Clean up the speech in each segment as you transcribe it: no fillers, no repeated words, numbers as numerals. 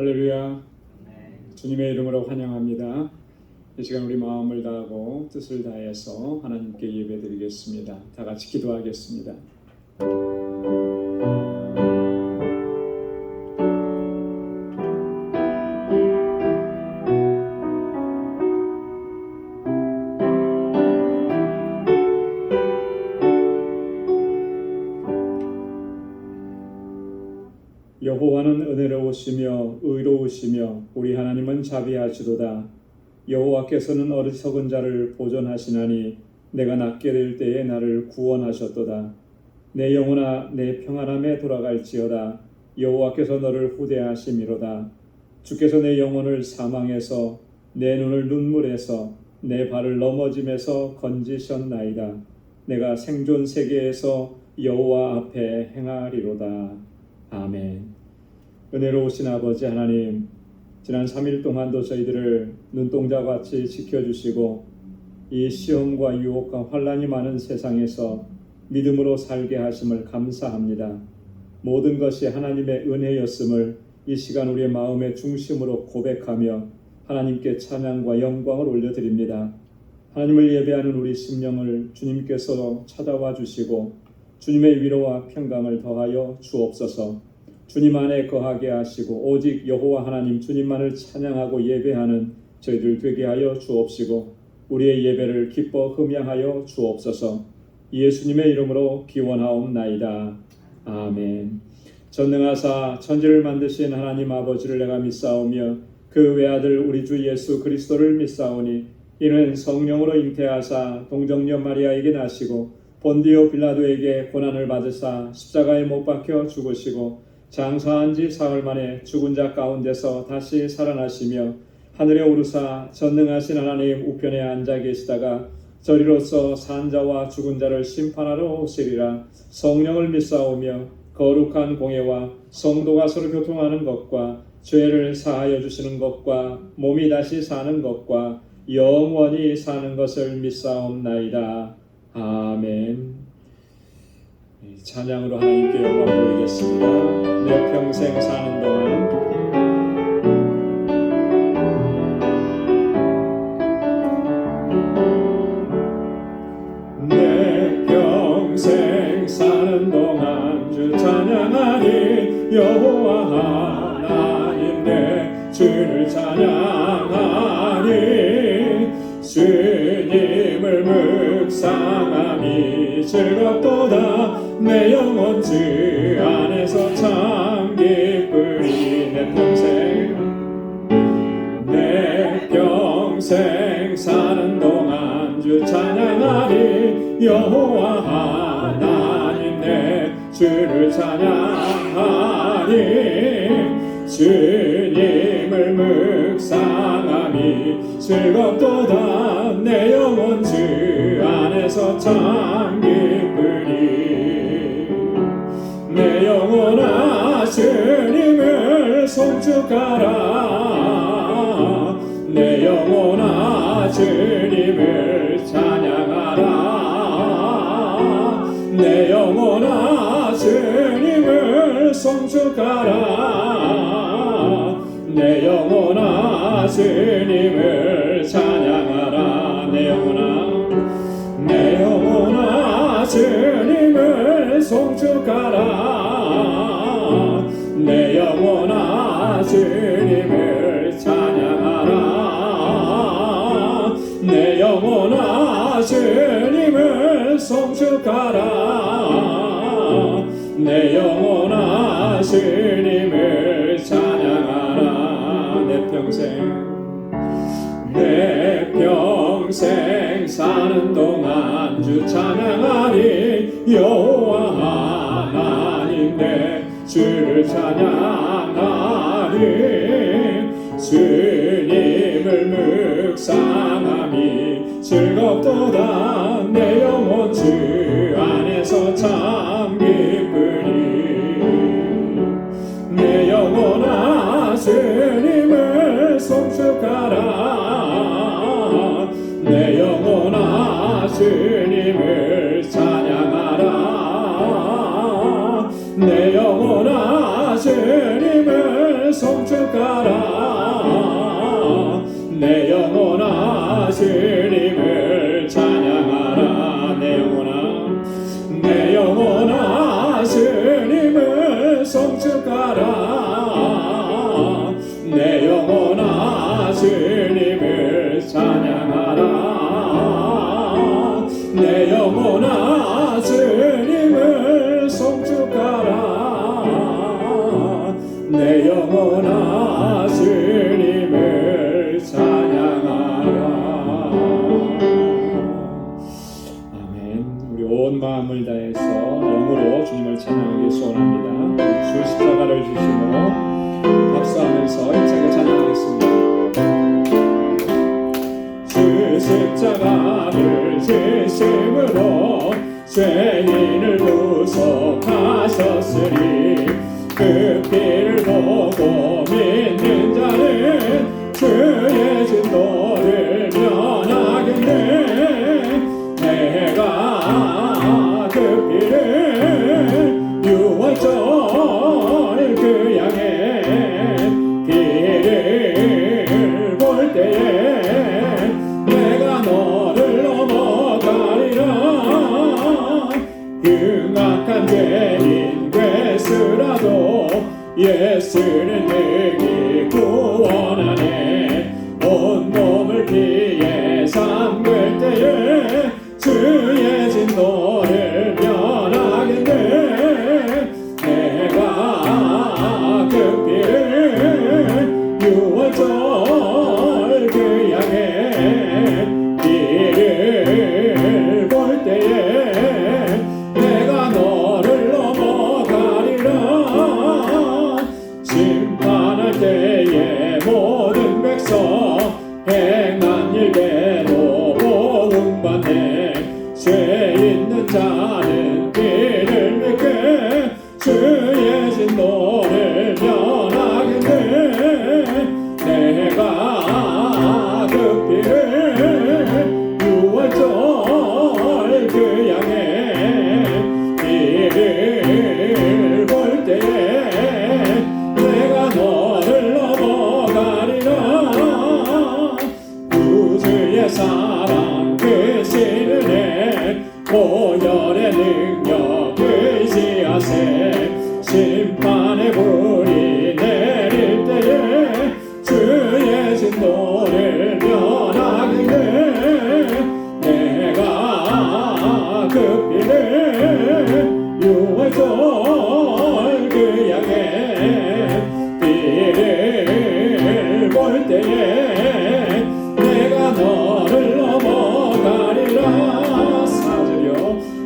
할렐루야. 주님의 이름으로 환영합니다. 이 시간 우리 마음을 다하고 뜻을 다해서 하나님께 예배드리겠습니다. 다 같이 기도하겠습니다. 여호와는 은혜로우시며 의로우시며 우리 하나님은 자비하시도다. 여호와께서는 어리석은 자를 보존하시나니 내가 낫게 될 때에 나를 구원하셨도다. 내 영혼아 내 평안함에 돌아갈지어다. 여호와께서 너를 후대하심이로다. 주께서 내 영혼을 사망에서 내 눈을 눈물에서 내 발을 넘어짐에서 건지셨나이다. 내가 생존 세계에서 여호와 앞에 행하리로다. 아멘. 은혜로우신 아버지 하나님, 지난 3일 동안도 저희들을 눈동자같이 지켜주시고 이 시험과 유혹과 환난이 많은 세상에서 믿음으로 살게 하심을 감사합니다. 모든 것이 하나님의 은혜였음을 이 시간 우리의 마음의 중심으로 고백하며 하나님께 찬양과 영광을 올려드립니다. 하나님을 예배하는 우리 심령을 주님께서 찾아와 주시고 주님의 위로와 평강을 더하여 주옵소서. 주님 안에 거하게 하시고 오직 여호와 하나님 주님만을 찬양하고 예배하는 저희들 되게 하여 주옵시고 우리의 예배를 기뻐 흠양하여 주옵소서. 예수님의 이름으로 기원하옵나이다. 아멘. 전능하사 천지를 만드신 하나님 아버지를 내가 믿사오며 그 외아들 우리 주 예수 그리스도를 믿사오니 이는 성령으로 잉태하사 동정녀 마리아에게 나시고 본디오 빌라도에게 고난을 받으사 십자가에 못 박혀 죽으시고 장사한 지 사흘 만에 죽은 자 가운데서 다시 살아나시며 하늘에 오르사 전능하신 하나님 우편에 앉아 계시다가 저리로서 산 자와 죽은 자를 심판하러 오시리라. 성령을 믿사오며 거룩한 공예와 성도가 서로 교통하는 것과 죄를 사하여 주시는 것과 몸이 다시 사는 것과 영원히 사는 것을 믿사옵나이다. 아멘. 찬양으로 하나님께 영광 돌리겠습니다. 내 평생 사는 동안 내 평생 사는 동안 주 찬양하리. 여호와 하나님 내 주를 찬양하리. 주님을 묵상함이 즐겁도다. 내 영혼 주 안에서 참 기쁘리. 내 평생 사는 동안 주 찬양하리. 여호와 하나님 내 주를 찬양하리. 주님을 묵상함이 즐겁도다. 내 영혼 주 안에서 참 기쁘리. 내 영혼아 주님을 송축하라. 내 영혼아 주님을 찬양하라. 내 영혼아 주님을 송축하라. 내 영혼아 주님을 찬양하라. 내 영혼아 주님을 송축하라. 내 영혼아 주님을 찬양하라. 내 영혼아 주님을 송축하라. 내 영혼아 주님을 찬양하라. 내 평생 사는 동안 주 찬양하리. 여호와 하나님 내 주를 찬양하리. 주님을 묵상함이 즐겁도다. 내 영혼 주 안에서 참 기쁘리. 내 영혼아 주님을 송축하라. 내 영혼아 주님을 찬양하라. 내 영혼아 주님을 송축하라. 영혼아 주님을 찬양하라. 내 영혼아 주님을 송축하라. 내 영혼아 주님을 찬양하라. 내 영혼아 주님을 송축하라. 내 영혼아 주님을 찬양하라. 아멘. 우리 온 마음을 다해서 영으로 주님을 찬양하기 소원합니다. 주 십자가를 주심으로 박수하면서 힘차게 찬양하겠습니다. 주 십자가를 지심으로 죄인을 구속하셨으니 그 피를 보고 믿는 자는 주의 진노를 면하겠네. 내가 그 피를 유월절 그 양의 피를 볼 때에 내가 너를 넘어가리라. 흉악한 죄인 괴수라도 예수는 능히 구원하네. 온몸을 피해 삼글 때에 주의 진노를 면하겠네. 내가 그 피를 유월절 그 양의 피를 볼 때에 내가 너를 넘어가리라. 심판할 때에 모든 백성 행한 일대로 복음받네. 죄 있는 자는 피를 믿게 주의 진노를 면하겠네. 내가 그 피를 유월절 그 양의 피를 볼 때에 내가 너를 넘어가리라. 구주의 사랑 크신 은혜 보혈의 능력 의지하세. 심판의 불이 내릴 때에 주의 진노를 면하겠네. 내가 그 피를 유월절 그 양의 피를 볼 때에 내가 너를 넘어가리라. 사절요.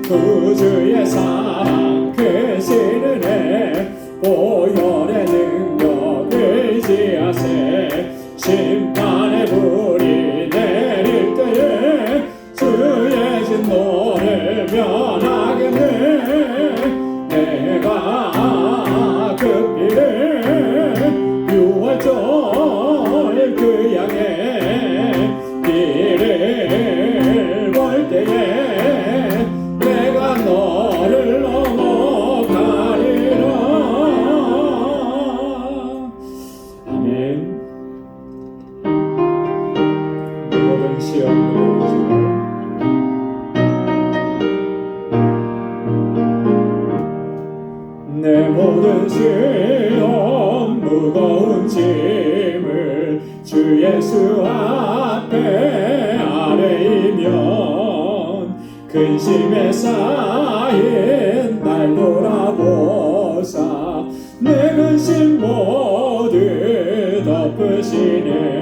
구주의 사랑 크신 은혜 보혈의 능력 의지하세. 심판의 불이 내릴 때에 주의 진노를 면하겠네. 내가 그 피를 유월절 그 양의 피를 볼 때에 내가 너를 넘어가리라. 아멘. 모든 시험으로 내 모든 시험 무거운 짐을 주 예수 앞에 아뢰이면 근심에 쌓인 날 돌아보사 내 근심 모두 덮으시네.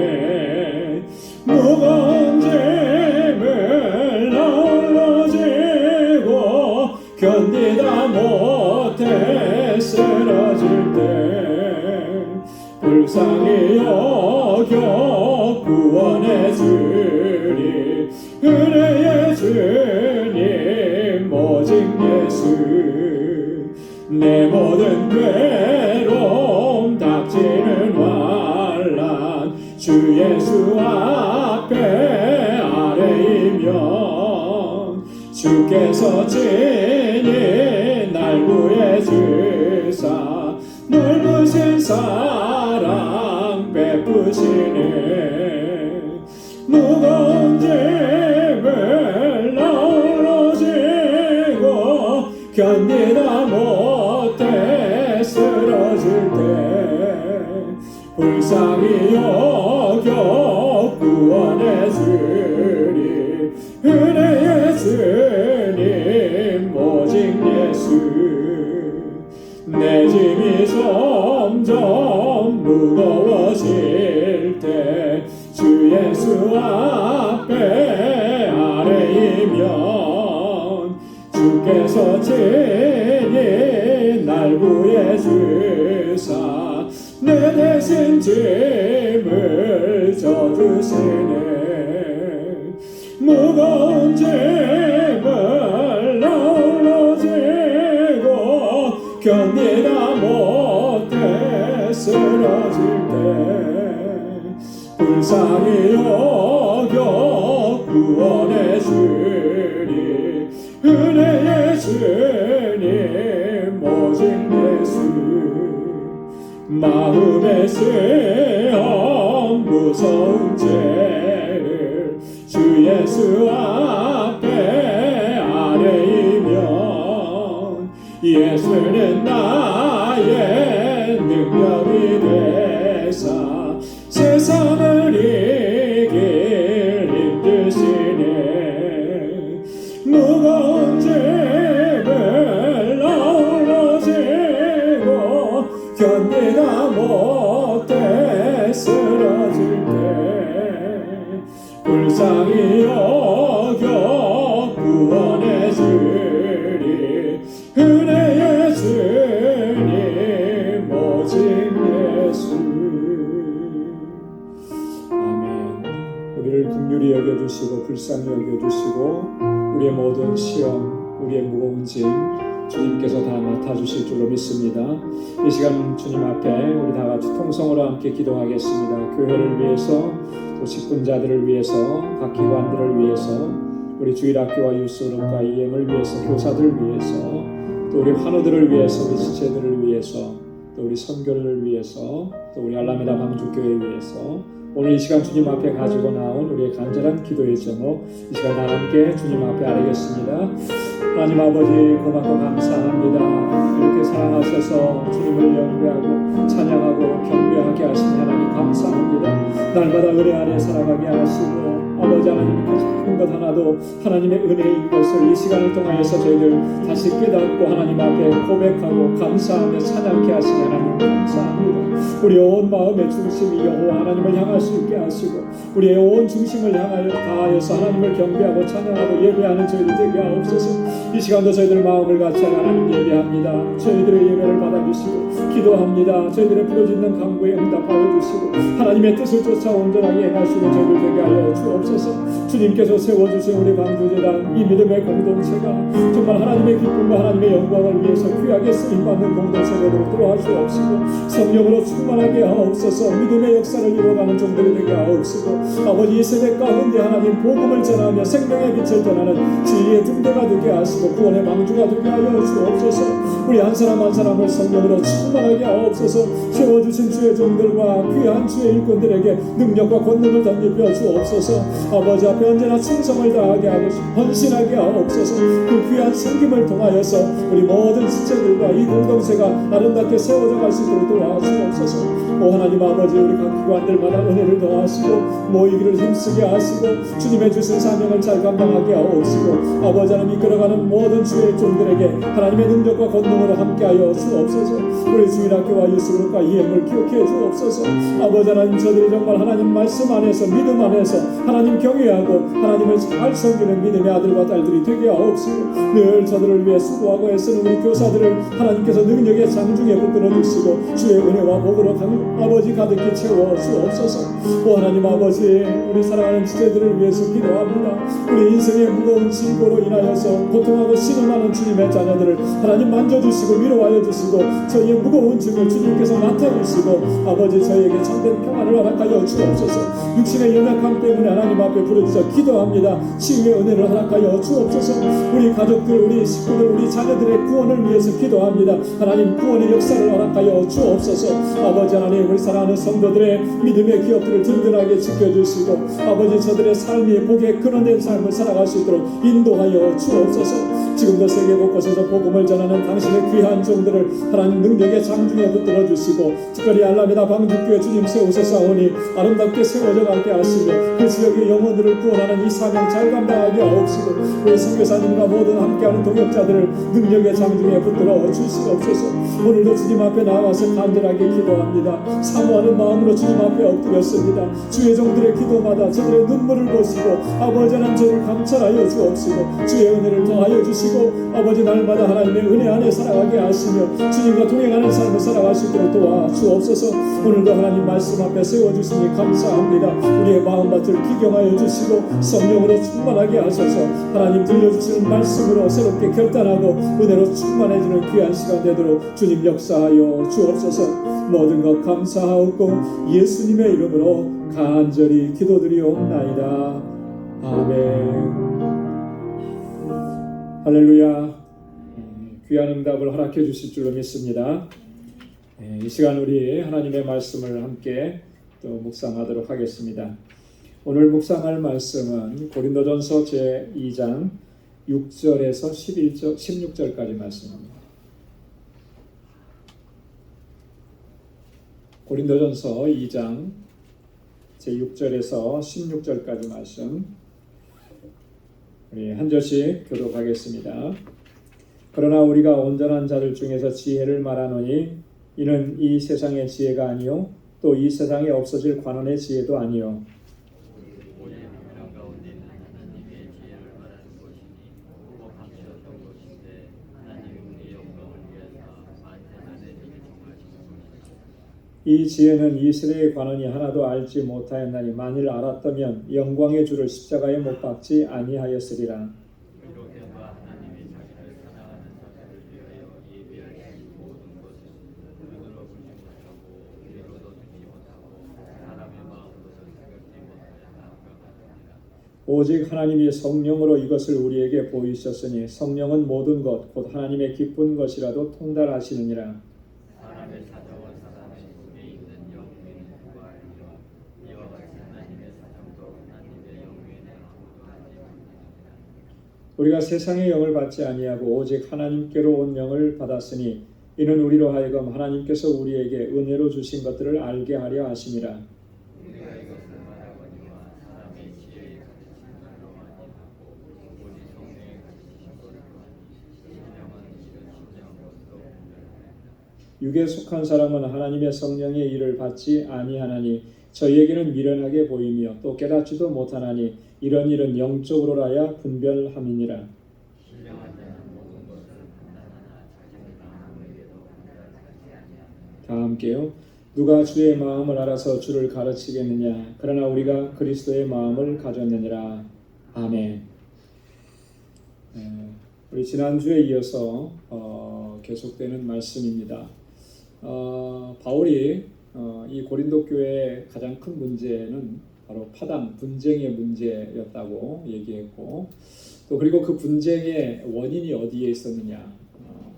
무거운 짐을 나홀로 지고 견디다 못해 쓰러질 때 불쌍히 여겨 구원해 주리. 은혜의 주님 오직 예수. 내 모든 괴로움 닥치는 환난 주 예수 앞에 아뢰이면 주께서 친히 날 구해 주사 넓으신 사랑 베푸시네. 무거운 짐을 나눠지고 견디다 못해 쓰러질 때 불쌍히 여겨 구원해 주리 은혜의 주님 오직 예수 내 짐이 점점 무거워질 때 주 예수 앞에 아뢰이면 주께서 친히 날 구해주사 내 대신 짐을 져주시네 무거운 짐을 나눠지고 견디다 못해 쓰러질 때 불쌍히 여겨 구원해 주리 은혜의 주님 오직 예수 마음의 시험 무서운 죄를 주 예수 앞에 아뢰이면 예수는 나의 능력이 되사 세상을 이길 힘드시네 무거운 짐을 나눠지고 견디다 못해 쓰러질 때 불쌍히 여겨 구원해 주리 은혜의 주님 오직 예수 우리를 긍휼히 여겨주시고 불쌍히 여겨주시고 우리의 모든 시험, 우리의 무거운 짐 주님께서 다 맡아주실 줄로 믿습니다. 이 시간 주님 앞에 우리 다 같이 통성으로 함께 기도하겠습니다. 교회를 위해서 또 직분자들을 위해서 각 기관들을 위해서 우리 주일학교와 유스그룹과 EM을 위해서 교사들을 위해서 또 우리 환우들을 위해서 우리 지체들을 위해서 또 우리 선교를 위해서 또 우리 알라메다 방주교회 위해서 오늘 이 시간 주님 앞에 가지고 나온 우리의 간절한 기도의 제목 이 시간 다 함께 주님 앞에 아뢰겠습니다. 하나님 아버지 고맙고 감사합니다. 이렇게 사랑하셔서 주님을 영배하고 찬양하고 경배하게 하신 하나님 감사합니다. 날마다 은혜 안에 살아가게 하시고 아버지 하나님께서 작은 것 하나도 하나님의 은혜인 것을 이 시간을 통하여서 저희들 다시 깨닫고 하나님 앞에 고백하고 감사하며 찬양케 하신 하나님 감사합니다. 우리의 온 마음의 중심이 여호와 하나님을 향할 수 있게 하시고 우리의 온 중심을 향하여 다하여서 하나님을 경배하고 찬양하고 예배하는 저희들 되게 하옵소서. 이 시간도 저희들 마음을 같이 하나님 예배합니다. 저희들의 예배를 받아주시고 기도합니다. 저희들의 부르짖는 간구에 응답하여 주시고 하나님의 뜻을 쫓아 온전하게 행하시는 저희들 되게 하여 주옵소서. 주님께서 세워주신 우리 방주재단 이 믿음의 공동체가 정말 하나님의 기쁨과 하나님의 영광을 위해서 귀하게 쓰임받는 공동체가 되도록 도와주옵시고 성령으로 충만하게 하옵소서. 믿음의 역사를 이루어가는 종들이 되게 하옵시고 아버지 이 세대 가운데 하나님 복음을 전하며 생명의 빛을 전하는 진리의 등대가 되게 하시고 구원의 방주가 되게 하여 주옵소서. 우리 한 사람 한 사람을 성령으로 충만하게 하옵소서. 세워주신 주의 종들과 귀한 주의 일꾼들에게 능력과 권능을 덧입혀 주옵소서. 아버지 앞에 언제나 충성을 다하게 하고 헌신하게 하옵소서. 그 귀한 생김을 통하여서 우리 모든 지체들과 이 공동체가 아름답게 세워져 갈 수 있도록 도와주옵소서. 오 하나님 아버지 우리 각 기관들마다 은혜를 더하시고 모이기를 힘쓰게 하시고 주님의 주신 사명을 잘 감당하게 하옵시고 아버지 하나님 이끌어가는 모든 주의 종들에게 하나님의 능력과 권능으로 함께하여 주옵소서. 우리 주일학교와 유스그룹과 EM을 기억해 주옵소서. 아버지 하나님 저들이 정말 하나님 말씀 안에서 믿음 안에서 하나님 경외하고 하나님을 잘 섬기는 믿음의 아들과 딸들이 되게 하옵시고 늘 저들을 위해 수고하고 애쓰는 우리 교사들을 하나님께서 능력의 장중에 붙들어 주시고 주의 은혜와 복으로 아버지 가득히 채워 주옵소서. 오 하나님 아버지 우리 사랑하는 지체들을 위해서 기도합니다. 우리 인생의 무거운 짐으로 인하여서 고통하고 신음하는 주님의 자녀들을 하나님 만져주시고 위로하여 주시고 저희의 무거운 짐을 주님께서 맡아주시고 아버지 저희에게 참된 평안을 허락하여 주옵소서. 육신의 연약함 때문에 하나님 앞에 부르짖어 기도합니다. 치유의 은혜를 허락하여 주옵소서. 우리 가족들 우리 식구들 우리 자녀들의 구원을 위해서 기도합니다. 하나님 구원의 역사를 허락하여 주옵소서. 아버지 하나님 하나님 우리 사랑하는 성도들의 믿음의 기업들을 든든하게 지켜주시고 아버지 저들의 삶이 복에 근원된 삶을 살아갈 수 있도록 인도하여 주옵소서. 지금도 세계 곳곳에서 복음을 전하는 당신의 귀한 종들을 하나님 능력의 장중에 붙들어 주시고 특별히 알라메다 방주교회 주님 세우소서오니 아름답게 세워져 가게 하시며 그 지역의 영혼들을 구원하는 이 사명 잘 감당하게 하옵시고 우리 선교사님과 모든 함께하는 동역자들을 능력의 장중에 붙들어 주시옵소서. 오늘도 주님 앞에 나와서 간절하게 기도합니다. 사모하는 마음으로 주님 앞에 엎드렸습니다. 주의 종들의 기도마다 저들의 눈물을 보시고 아버지 하나님 저를 감찰하여 주옵시고 주의 은혜를 더하여 주시고 아버지 날마다 하나님의 은혜 안에 살아가게 하시며 주님과 동행하는 삶을 살아갈 수 있도록 도와주옵소서. 오늘도 하나님 말씀 앞에 세워주시니 감사합니다. 우리의 마음밭을 기경하여 주시고 성령으로 충만하게 하셔서 하나님 들려주시는 말씀으로 새롭게 결단하고 은혜로 충만해지는 귀한 시간 되도록 주님 역사하여 주옵소서. 모든 것 감사하옵고 예수님의 이름으로 간절히 기도드리옵나이다. 아멘. 할렐루야. 귀한 응답을 허락해 주실 줄로 믿습니다. 이 시간 우리 하나님의 말씀을 함께 또 묵상하도록 하겠습니다. 오늘 묵상할 말씀은 고린도전서 제2장 6절에서 16절까지 말씀입니다. 고린도전서 2장 제6절에서 16절까지 말씀 우리 한 절씩 교독하겠습니다. 그러나 우리가 온전한 자들 중에서 지혜를 말하노니 이는 이 세상의 지혜가 아니요 또 이 세상에 없어질 관원의 지혜도 아니요 이 지혜는 이 세대의 관원이 하나도 알지 못하였나니 만일 알았다면 영광의 주를 십자가에 못 박지 아니하였으리라. 오직 하나님이 성령으로 이것을 우리에게 보이셨으니 성령은 모든 것 곧 하나님의 기쁜 것이라도 통달하시느니라. 우리가 세상의 영을 받지 아니하고 오직 하나님께로 온 영을 받았으니 이는 우리로 하여금 하나님께서 우리에게 은혜로 주신 것들을 알게 하려 하심이라. 육에 속한 사람은 하나님의 성령의 일을 받지 아니하나니 저희에게는 미련하게 보이며 또 깨닫지도 못하나니 이런 일은 영적으로라야 분별함이니라. 다 함께요. 누가 주의 마음을 알아서 주를 가르치겠느냐. 그러나 우리가 그리스도의 마음을 가졌느니라. 아멘. 우리 지난주에 이어서 계속되는 말씀입니다. 바울이 이 고린도 교회의 가장 큰 문제는 바로 파당, 분쟁의 문제였다고 얘기했고 또 그리고 그 분쟁의 원인이 어디에 있었느냐.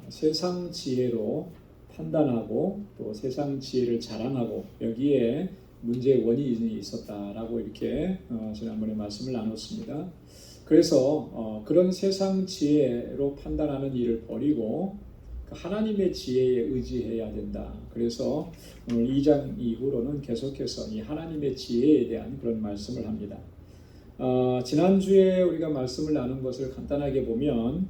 세상 지혜로 판단하고 또 세상 지혜를 자랑하고 여기에 문제의 원인이 있었다라고 이렇게 지난번에 말씀을 나눴습니다. 그래서 그런 세상 지혜로 판단하는 일을 버리고 하나님의 지혜에 의지해야 된다. 그래서 오늘 2장 이후로는 계속해서 이 하나님의 지혜에 대한 그런 말씀을 합니다. 지난주에 우리가 말씀을 나눈 것을 간단하게 보면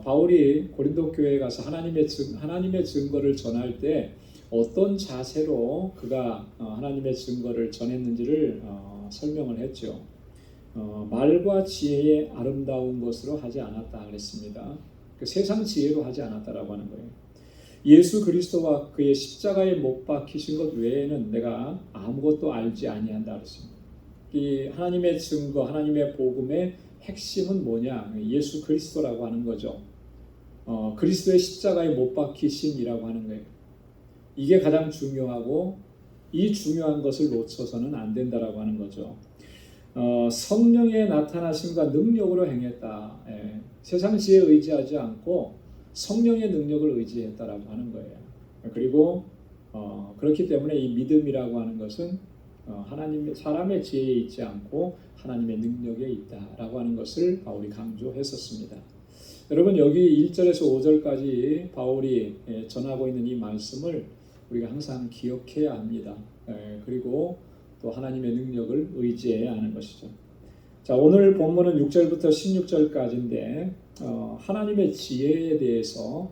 바울이 고린도 교회에 가서 하나님의 증거를 전할 때 어떤 자세로 그가 하나님의 증거를 전했는지를 설명을 했죠. 말과 지혜의 아름다운 것으로 하지 않았다 그랬습니다. 그 세상 지혜로 하지 않았다라고 하는 거예요. 예수 그리스도와 그의 십자가에 못 박히신 것 외에는 내가 아무것도 알지 아니한다 그랬습니다. 이 하나님의 증거, 하나님의 복음의 핵심은 뭐냐? 예수 그리스도라고 하는 거죠. 그리스도의 십자가에 못 박히심이라고 하는 거예요. 이게 가장 중요하고 이 중요한 것을 놓쳐서는 안 된다라고 하는 거죠. 성령의 나타나심과 능력으로 행했다. 세상 지혜에 의지하지 않고 성령의 능력을 의지했다라고 하는 거예요. 그리고 그렇기 때문에 이 믿음이라고 하는 것은 하나님의 사람의 지혜에 있지 않고 하나님의 능력에 있다라고 하는 것을 바울이 강조했었습니다. 여러분 여기 1절에서 5절까지 바울이 전하고 있는 이 말씀을 우리가 항상 기억해야 합니다. 그리고 또 하나님의 능력을 의지해야 하는 것이죠. 자, 오늘 본문은 6절부터 16절까지인데 하나님의 지혜에 대해서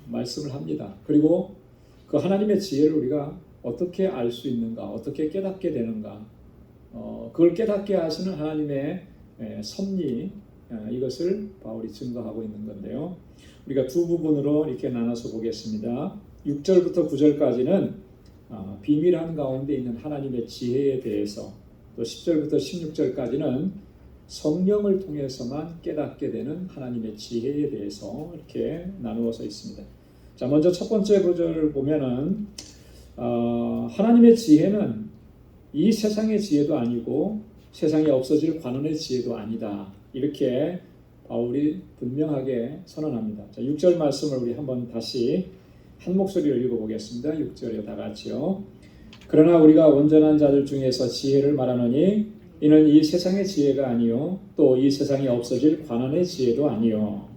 말씀을 합니다. 그리고 그 하나님의 지혜를 우리가 어떻게 알 수 있는가, 어떻게 깨닫게 되는가, 그걸 깨닫게 하시는 하나님의 섭리, 이것을 바울이 증거하고 있는 건데요. 우리가 두 부분으로 이렇게 나눠서 보겠습니다. 6절부터 9절까지는 비밀한 가운데 있는 하나님의 지혜에 대해서, 또 10절부터 16절까지는 성령을 통해서만 깨닫게 되는 하나님의 지혜에 대해서 이렇게 나누어서 있습니다. 자, 먼저 첫 번째 구절을 보면은 하나님의 지혜는 이 세상의 지혜도 아니고 세상에 없어질 관원의 지혜도 아니다. 이렇게 바울이 분명하게 선언합니다. 자, 6절 말씀을 우리 한번 다시 한 목소리로 읽어보겠습니다. 6절에 다 같이요. 그러나 우리가 온전한 자들 중에서 지혜를 말하노니 이는 이 세상의 지혜가 아니요 또 이 세상에 없어질 관원의 지혜도 아니요.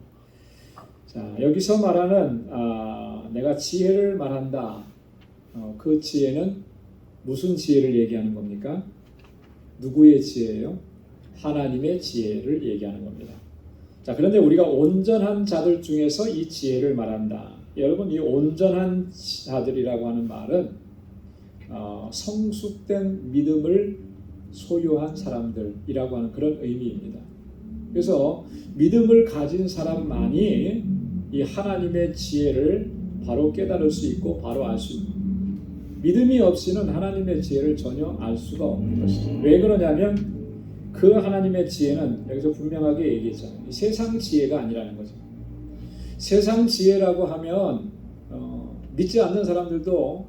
자, 여기서 말하는 내가 지혜를 말한다. 그 지혜는 무슨 지혜를 얘기하는 겁니까? 누구의 지혜예요? 하나님의 지혜를 얘기하는 겁니다. 자, 그런데 우리가 온전한 자들 중에서 이 지혜를 말한다. 여러분, 이 온전한 자들이라고 하는 말은 성숙된 믿음을 소유한 사람들이라고 하는 그런 의미입니다. 그래서 믿음을 가진 사람만이 이 하나님의 지혜를 바로 깨달을 수 있고 바로 알 수 있고, 믿음이 없이는 하나님의 지혜를 전혀 알 수가 없는 것이죠. 왜 그러냐면 그 하나님의 지혜는 여기서 분명하게 얘기했잖아요. 세상 지혜가 아니라는 거죠. 세상 지혜라고 하면 믿지 않는 사람들도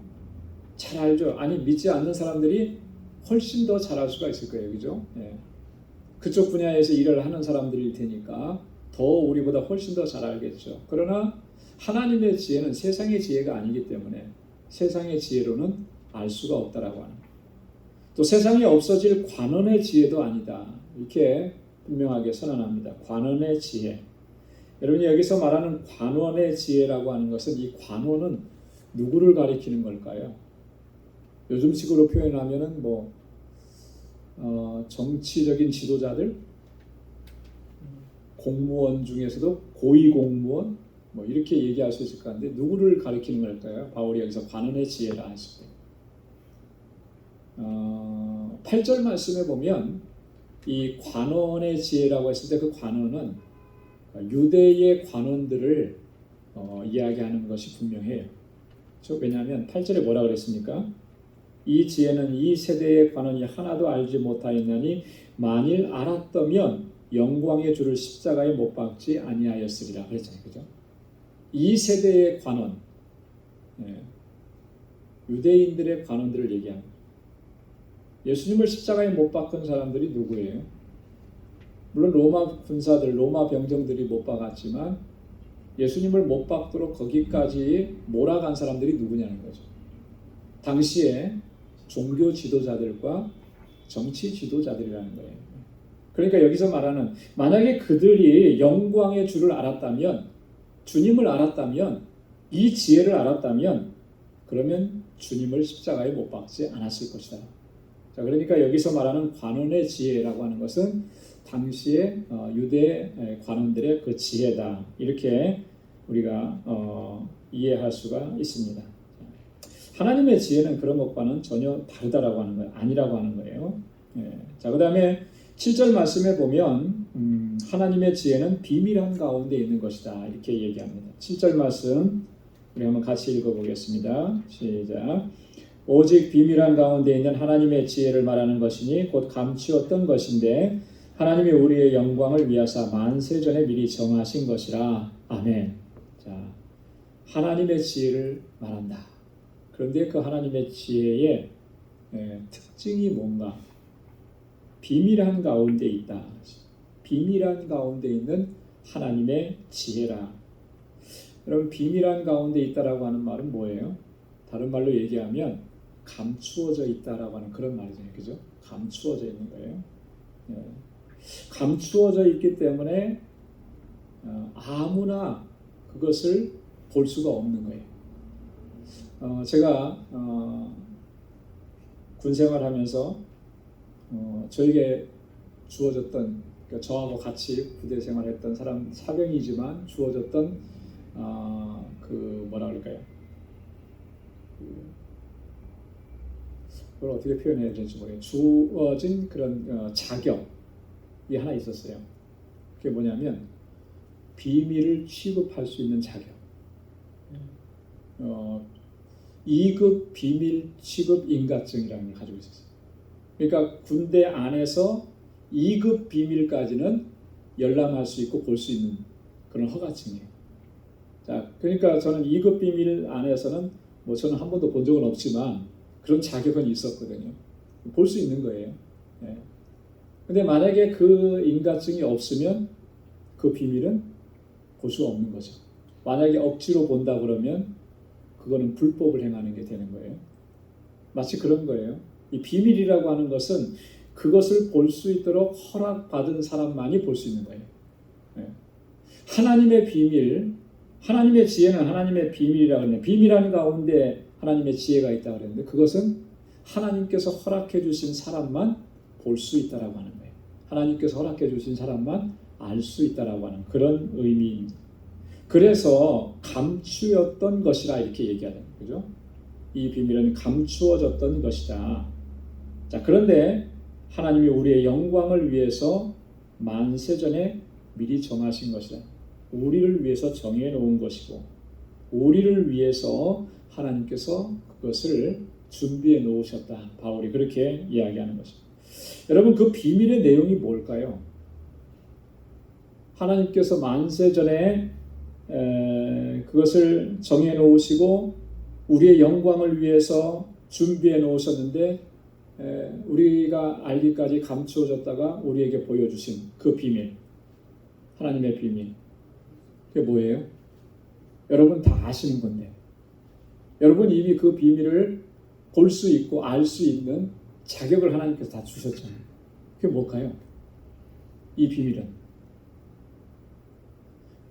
잘 알죠. 아니, 믿지 않는 사람들이 훨씬 더 잘할 수가 있을 거예요. 그죠? 예. 그쪽 분야에서 일을 하는 사람들일 테니까 더 우리보다 훨씬 더 잘 알겠죠. 그러나 하나님의 지혜는 세상의 지혜가 아니기 때문에 세상의 지혜로는 알 수가 없다라고 하는, 또 세상에 없어질 관원의 지혜도 아니다. 이렇게 분명하게 선언합니다. 관원의 지혜. 여러분이 여기서 말하는 관원의 지혜라고 하는 것은, 이 관원은 누구를 가리키는 걸까요? 요즘식으로 표현하면은 정치적인 지도자들, 공무원 중에서도 고위 공무원, 이렇게 얘기할 수 있을 것 같은데 누구를 가리키는 걸까요? 바울이 여기서 관원의 지혜라 했을 때 8절 말씀에 보면 이 관원의 지혜라고 했을 때 그 관원은 유대의 관원들을 이야기하는 것이 분명해요. 왜냐하면 8절에 뭐라 그랬습니까? 이 지혜는 이 세대의 관원이 하나도 알지 못하였나니 만일 알았다면 영광의 주를 십자가에 못 박지 아니하였으리라 그랬잖아요. 그죠? 이 세대의 관원, 유대인들의 관원들을 얘기합니다. 예수님을 십자가에 못 박은 사람들이 누구예요? 물론 로마 군사들, 로마 병정들이 못 박았지만 예수님을 못 박도록 거기까지 몰아간 사람들이 누구냐는 거죠. 당시에 종교 지도자들과 정치 지도자들이라는 거예요. 그러니까 여기서 말하는, 만약에 그들이 영광의 주를 알았다면, 주님을 알았다면, 이 지혜를 알았다면, 그러면 주님을 십자가에 못 박지 않았을 것이다. 자, 그러니까 여기서 말하는 관원의 지혜라고 하는 것은 당시의 유대 관원들의 그 지혜다. 이렇게 우리가 이해할 수가 있습니다. 하나님의 지혜는 그런 것과는 전혀 다르다라고 하는 거예요. 아니라고 하는 거예요. 자, 그 다음에 7절 말씀에 보면 하나님의 지혜는 비밀한 가운데 있는 것이다. 이렇게 얘기합니다. 7절 말씀 우리 한번 같이 읽어보겠습니다. 시작. 오직 비밀한 가운데 있는 하나님의 지혜를 말하는 것이니 곧 감추었던 것인데 하나님이 우리의 영광을 위하사 만세전에 미리 정하신 것이라. 아멘. 자, 하나님의 지혜를 말한다. 그런데 그 하나님의 지혜의 특징이 뭔가? 비밀한 가운데 있다. 비밀한 가운데 있는 하나님의 지혜라. 여러분, 비밀한 가운데 있다라고 하는 말은 뭐예요? 다른 말로 얘기하면 감추어져 있다라고 하는 그런 말이잖아요. 그죠? 감추어져 있는 거예요. 예. 감추어져 있기 때문에 아무나 그것을 볼 수가 없는 거예요. 제가 군 생활하면서 저에게 주어졌던, 그러니까 저하고 같이 부대 생활했던 사람, 사병이지만 주어졌던 그 뭐라 그럴까요? 그걸 어떻게 표현해야 될지 모르겠어요. 주어진 그런 자격이 하나 있었어요. 그게 뭐냐면 비밀을 취급할 수 있는 자격. 2급 비밀 취급 인가증이라는 걸 가지고 있었어요. 그러니까 군대 안에서 2급 비밀까지는 열람할 수 있고 볼 수 있는 그런 허가증이에요. 자, 그러니까 저는 2급 비밀 안에서는 뭐 저는 한 번도 본 적은 없지만 그런 자격은 있었거든요. 볼 수 있는 거예요. 네. 근데 만약에 그 인가증이 없으면 그 비밀은 볼 수 없는 거죠. 만약에 억지로 본다 그러면 그거는 불법을 행하는 게 되는 거예요. 마치 그런 거예요. 이 비밀이라고 하는 것은 그것을 볼 수 있도록 허락받은 사람만이 볼 수 있는 거예요. 네. 하나님의 비밀, 하나님의 지혜는 하나님의 비밀이라고 하는데, 비밀하는 가운데 하나님의 지혜가 있다고 그랬는데, 그것은 하나님께서 허락해 주신 사람만 볼 수 있다라고 하는 거예요. 하나님께서 허락해 주신 사람만 알 수 있다라고 하는 그런 의미입니다. 그래서 감추었던 것이라 이렇게 얘기하는 거죠. 이 비밀은 감추어졌던 것이다. 자, 그런데 하나님이 우리의 영광을 위해서 만세전에 미리 정하신 것이다. 우리를 위해서 정해 놓은 것이고, 우리를 위해서 하나님께서 그것을 준비해 놓으셨다. 바울이 그렇게 이야기하는 것입니다. 여러분, 그 비밀의 내용이 뭘까요? 하나님께서 만세전에 그것을 정해 놓으시고 우리의 영광을 위해서 준비해 놓으셨는데, 우리가 알기까지 감추어졌다가 우리에게 보여주신 그 비밀, 하나님의 비밀, 그게 뭐예요? 여러분 다 아시는 건데, 여러분 이미 그 비밀을 볼 수 있고 알 수 있는 자격을 하나님께서 다 주셨잖아요. 그게 뭘까요? 이 비밀은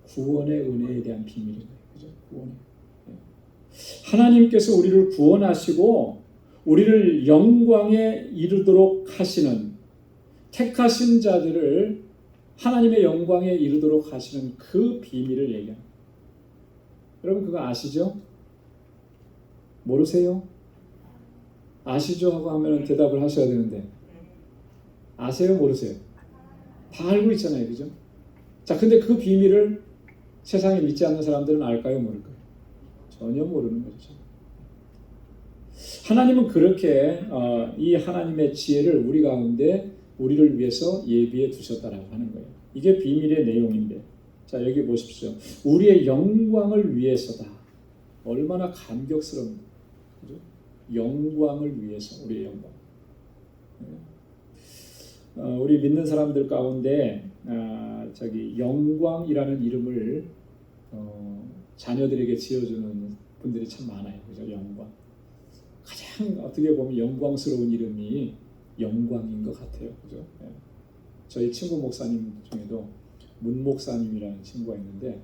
구원의 은혜에 대한 비밀인 거예요. 그죠? 구원의. 하나님께서 우리를 구원하시고 우리를 영광에 이르도록 하시는, 택하신 자들을 하나님의 영광에 이르도록 하시는 그 비밀을 얘기합니다. 여러분 그거 아시죠? 모르세요? 아시죠? 하고 하면 대답을 하셔야 되는데, 아세요? 모르세요? 다 알고 있잖아요. 그죠? 자, 근데 그 비밀을 세상에 믿지 않는 사람들은 알까요? 모를까요? 전혀 모르는 거죠. 하나님은 그렇게 이 하나님의 지혜를 우리 가운데 우리를 위해서 예비해 두셨다라고 하는 거예요. 이게 비밀의 내용인데, 자 여기 보십시오. 우리의 영광을 위해서다. 얼마나 감격스러운, 그죠? 영광을 위해서, 우리의 영광. 우리 믿는 사람들 가운데 영광이라는 이름을 자녀들에게 지어주는 분들이 참 많아요. 그죠? 영광. 가장 어떻게 보면 영광스러운 이름이 영광인 것 같아요. 그죠? 네. 저희 친구 목사님 중에도 문 목사님이라는 친구가 있는데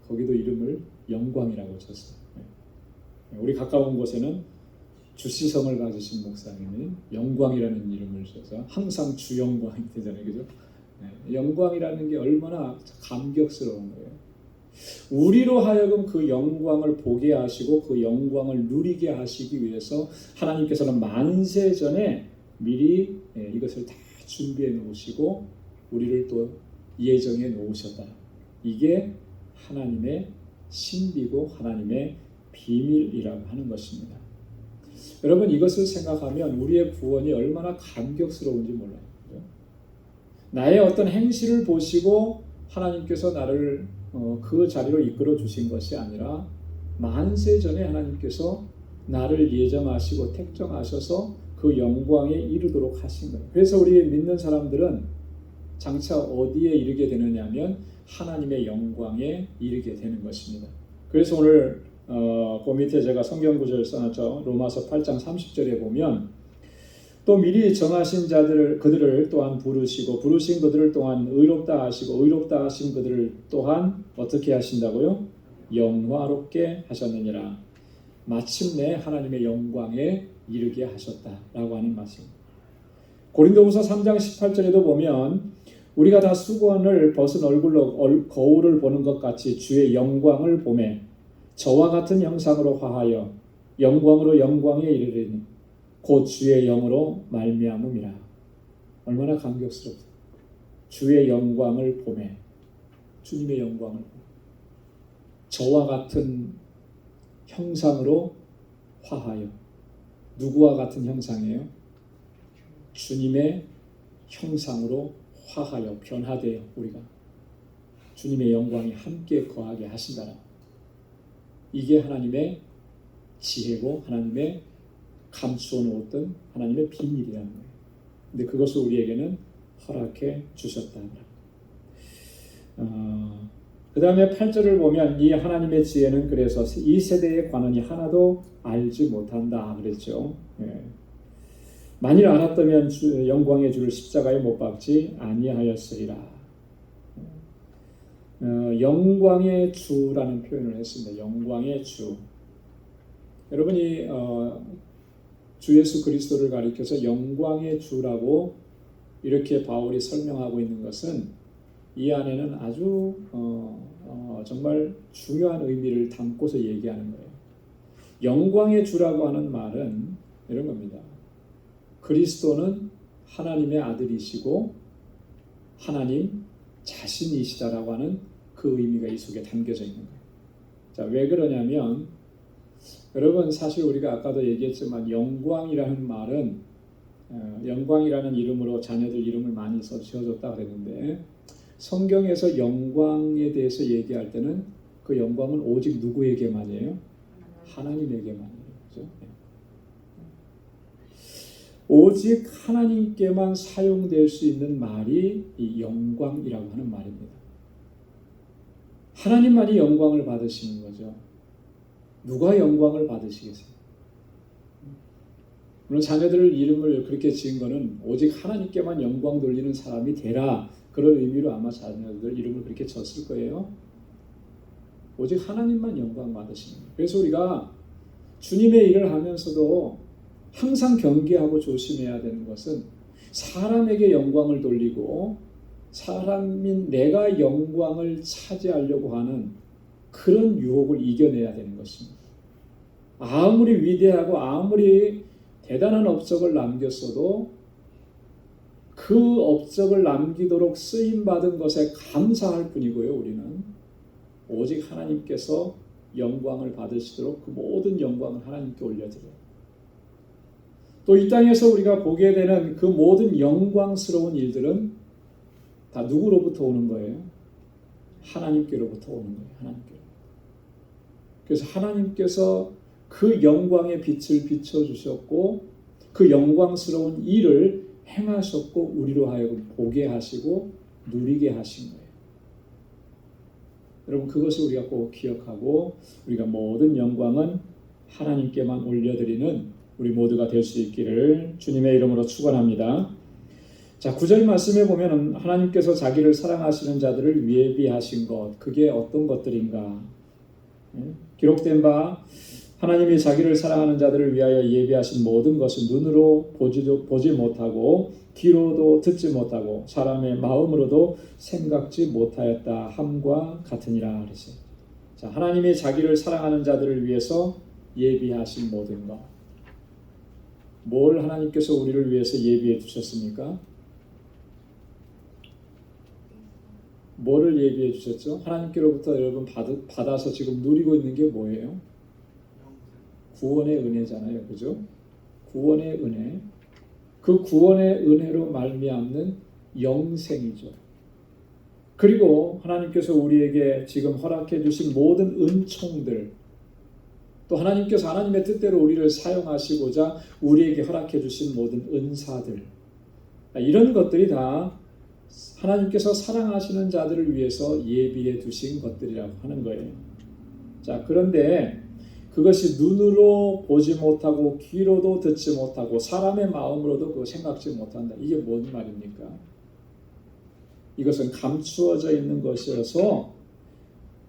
거기도 이름을 영광이라고 쳤어요. 네. 우리 가까운 곳에는 주시성을 가지신 목사님이 영광이라는 이름을 써서 항상 주영광이 되잖아요. 그죠? 네. 영광이라는 게 얼마나 감격스러운 거예요. 우리로 하여금 그 영광을 보게 하시고 그 영광을 누리게 하시기 위해서 하나님께서는 만세 전에 미리 이것을 다 준비해 놓으시고 우리를 또 예정해 놓으셨다. 이게 하나님의 신비고 하나님의 비밀이라고 하는 것입니다. 여러분 이것을 생각하면 우리의 구원이 얼마나 감격스러운지 몰라요. 그렇죠? 나의 어떤 행실을 보시고 하나님께서 나를 그 자리로 이끌어 주신 것이 아니라 만세 전에 하나님께서 나를 예정하시고 택정하셔서 그 영광에 이르도록 하신 거예요. 그래서 우리 믿는 사람들은 장차 어디에 이르게 되느냐면 하나님의 영광에 이르게 되는 것입니다. 그래서 오늘 그 밑에 제가 성경 구절 써놨죠. 로마서 8장 30절에 보면 또 미리 정하신 자들을 그들을 또한 부르시고 부르신 그들을 또한 의롭다 하시고 의롭다 하신 그들을 또한 어떻게 하신다고요? 영화롭게 하셨느니라. 마침내 하나님의 영광에 이르게 하셨다라고 하는 말씀입니다. 고린도후서 3장 18절에도 보면 우리가 다 수건을 벗은 얼굴로 거울을 보는 것 같이 주의 영광을 보매 저와 같은 형상으로 화하여 영광으로 영광에 이르리니 곧 주의 영으로 말미암음이라. 얼마나 감격스럽다. 주의 영광을 보매 주님의 영광을 보매 저와 같은 형상으로 화하여. 누구와 같은 형상이에요? 주님의 형상으로 화하여 변화되어 우리가 주님의 영광이 함께 거하게 하신다라. 이게 하나님의 지혜고 하나님의 감추어 놓았던 하나님의 비밀이라는 거예요. 근데 그것을 우리에게는 허락해 주셨다. 그 다음에 8절을 보면 이 하나님의 지혜는 그래서 이 세대에 관원이 하나도 알지 못한다 그랬죠. 예. 만일 알았다면 영광의 주를 십자가에 못 박지 아니하였으리라. 영광의 주라는 표현을 했습니다. 영광의 주. 여러분이 주 예수 그리스도를 가리켜서 영광의 주라고 이렇게 바울이 설명하고 있는 것은 이 안에는 아주 정말 중요한 의미를 담고서 얘기하는 거예요. 영광의 주라고 하는 말은 이런 겁니다. 그리스도는 하나님의 아들이시고 하나님 자신이시다라고 하는 그 의미가 이 속에 담겨져 있는 거예요. 자, 왜 그러냐면 여러분 사실 우리가 아까도 얘기했지만 영광이라는 말은 영광이라는 이름으로 자녀들 이름을 많이 지어줬다 그랬는데 성경에서 영광에 대해서 얘기할 때는 그 영광은 오직 누구에게만이에요? 하나님에게만이에요. 그렇죠? 오직 하나님께만 사용될 수 있는 말이 이 영광이라고 하는 말입니다. 하나님만이 영광을 받으시는 거죠. 누가 영광을 받으시겠어요? 물론 자녀들 이름을 그렇게 지은 거는 오직 하나님께만 영광 돌리는 사람이 되라 그런 의미로 아마 자녀들 이름을 그렇게 졌을 거예요. 오직 하나님만 영광 받으시는 거예요. 그래서 우리가 주님의 일을 하면서도 항상 경계하고 조심해야 되는 것은 사람에게 영광을 돌리고 사람인 내가 영광을 차지하려고 하는 그런 유혹을 이겨내야 되는 것입니다. 아무리 위대하고 아무리 대단한 업적을 남겼어도 그 업적을 남기도록 쓰임받은 것에 감사할 뿐이고요. 우리는 오직 하나님께서 영광을 받으시도록 그 모든 영광을 하나님께 올려드려요. 또 이 땅에서 우리가 보게 되는 그 모든 영광스러운 일들은 다 누구로부터 오는 거예요? 하나님께로부터 오는 거예요. 하나님께. 그래서 하나님께서 그 영광의 빛을 비춰주셨고 그 영광스러운 일을 행하셨고 우리로 하여금 보게 하시고 누리게 하신 거예요. 여러분 그것을 우리가 꼭 기억하고 우리가 모든 영광은 하나님께만 올려드리는 우리 모두가 될 수 있기를 주님의 이름으로 축원합니다. 자, 9절 말씀에 보면은 하나님께서 자기를 사랑하시는 자들을 예비하신 것, 그게 어떤 것들인가? 기록된 바 하나님이 자기를 사랑하는 자들을 위하여 예비하신 모든 것은 눈으로 보지 못하고 귀로도 듣지 못하고 사람의 마음으로도 생각지 못하였다 함과 같으니라 그랬어요. 자, 하나님이 자기를 사랑하는 자들을 위해서 예비하신 모든 것. 뭘 하나님께서 우리를 위해서 예비해 두셨습니까? 뭐를 예비해 주셨죠? 하나님께로부터 여러분 받아서 지금 누리고 있는 게 뭐예요? 구원의 은혜잖아요. 그죠? 구원의 은혜. 그 구원의 은혜로 말미암는 영생이죠. 그리고 하나님께서 우리에게 지금 허락해 주신 모든 은총들, 또 하나님께서 하나님의 뜻대로 우리를 사용하시고자 우리에게 허락해 주신 모든 은사들, 이런 것들이 다 하나님께서 사랑하시는 자들을 위해서 예비해 두신 것들이라고 하는 거예요. 자, 그런데 그것이 눈으로 보지 못하고 귀로도 듣지 못하고 사람의 마음으로도 그거 생각지 못한다. 이게 뭔 말입니까? 이것은 감추어져 있는 것이어서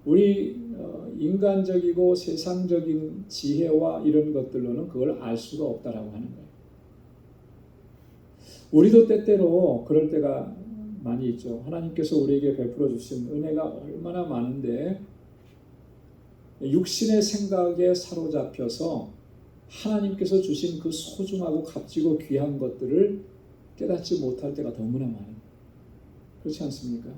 우리 인간적이고 세상적인 지혜와 이런 것들로는 그걸 알 수가 없다라고 하는 거예요. 우리도 때때로 그럴 때가 많이 있죠. 하나님께서 우리에게 베풀어 주신 은혜가 얼마나 많은데 육신의 생각에 사로잡혀서 하나님께서 주신 그 소중하고 값지고 귀한 것들을 깨닫지 못할 때가 너무나 많아요. 그렇지 않습니까?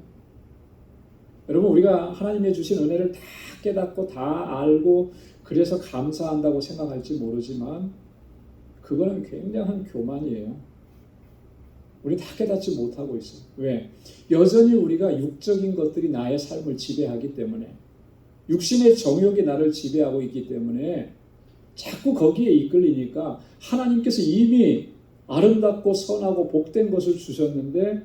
여러분, 우리가 하나님의 주신 은혜를 다 깨닫고 다 알고 그래서 감사한다고 생각할지 모르지만 그거는 굉장한 교만이에요. 우리 다 깨닫지 못하고 있어요. 왜? 여전히 우리가 육적인 것들이 나의 삶을 지배하기 때문에, 육신의 정욕이 나를 지배하고 있기 때문에 자꾸 거기에 이끌리니까 하나님께서 이미 아름답고 선하고 복된 것을 주셨는데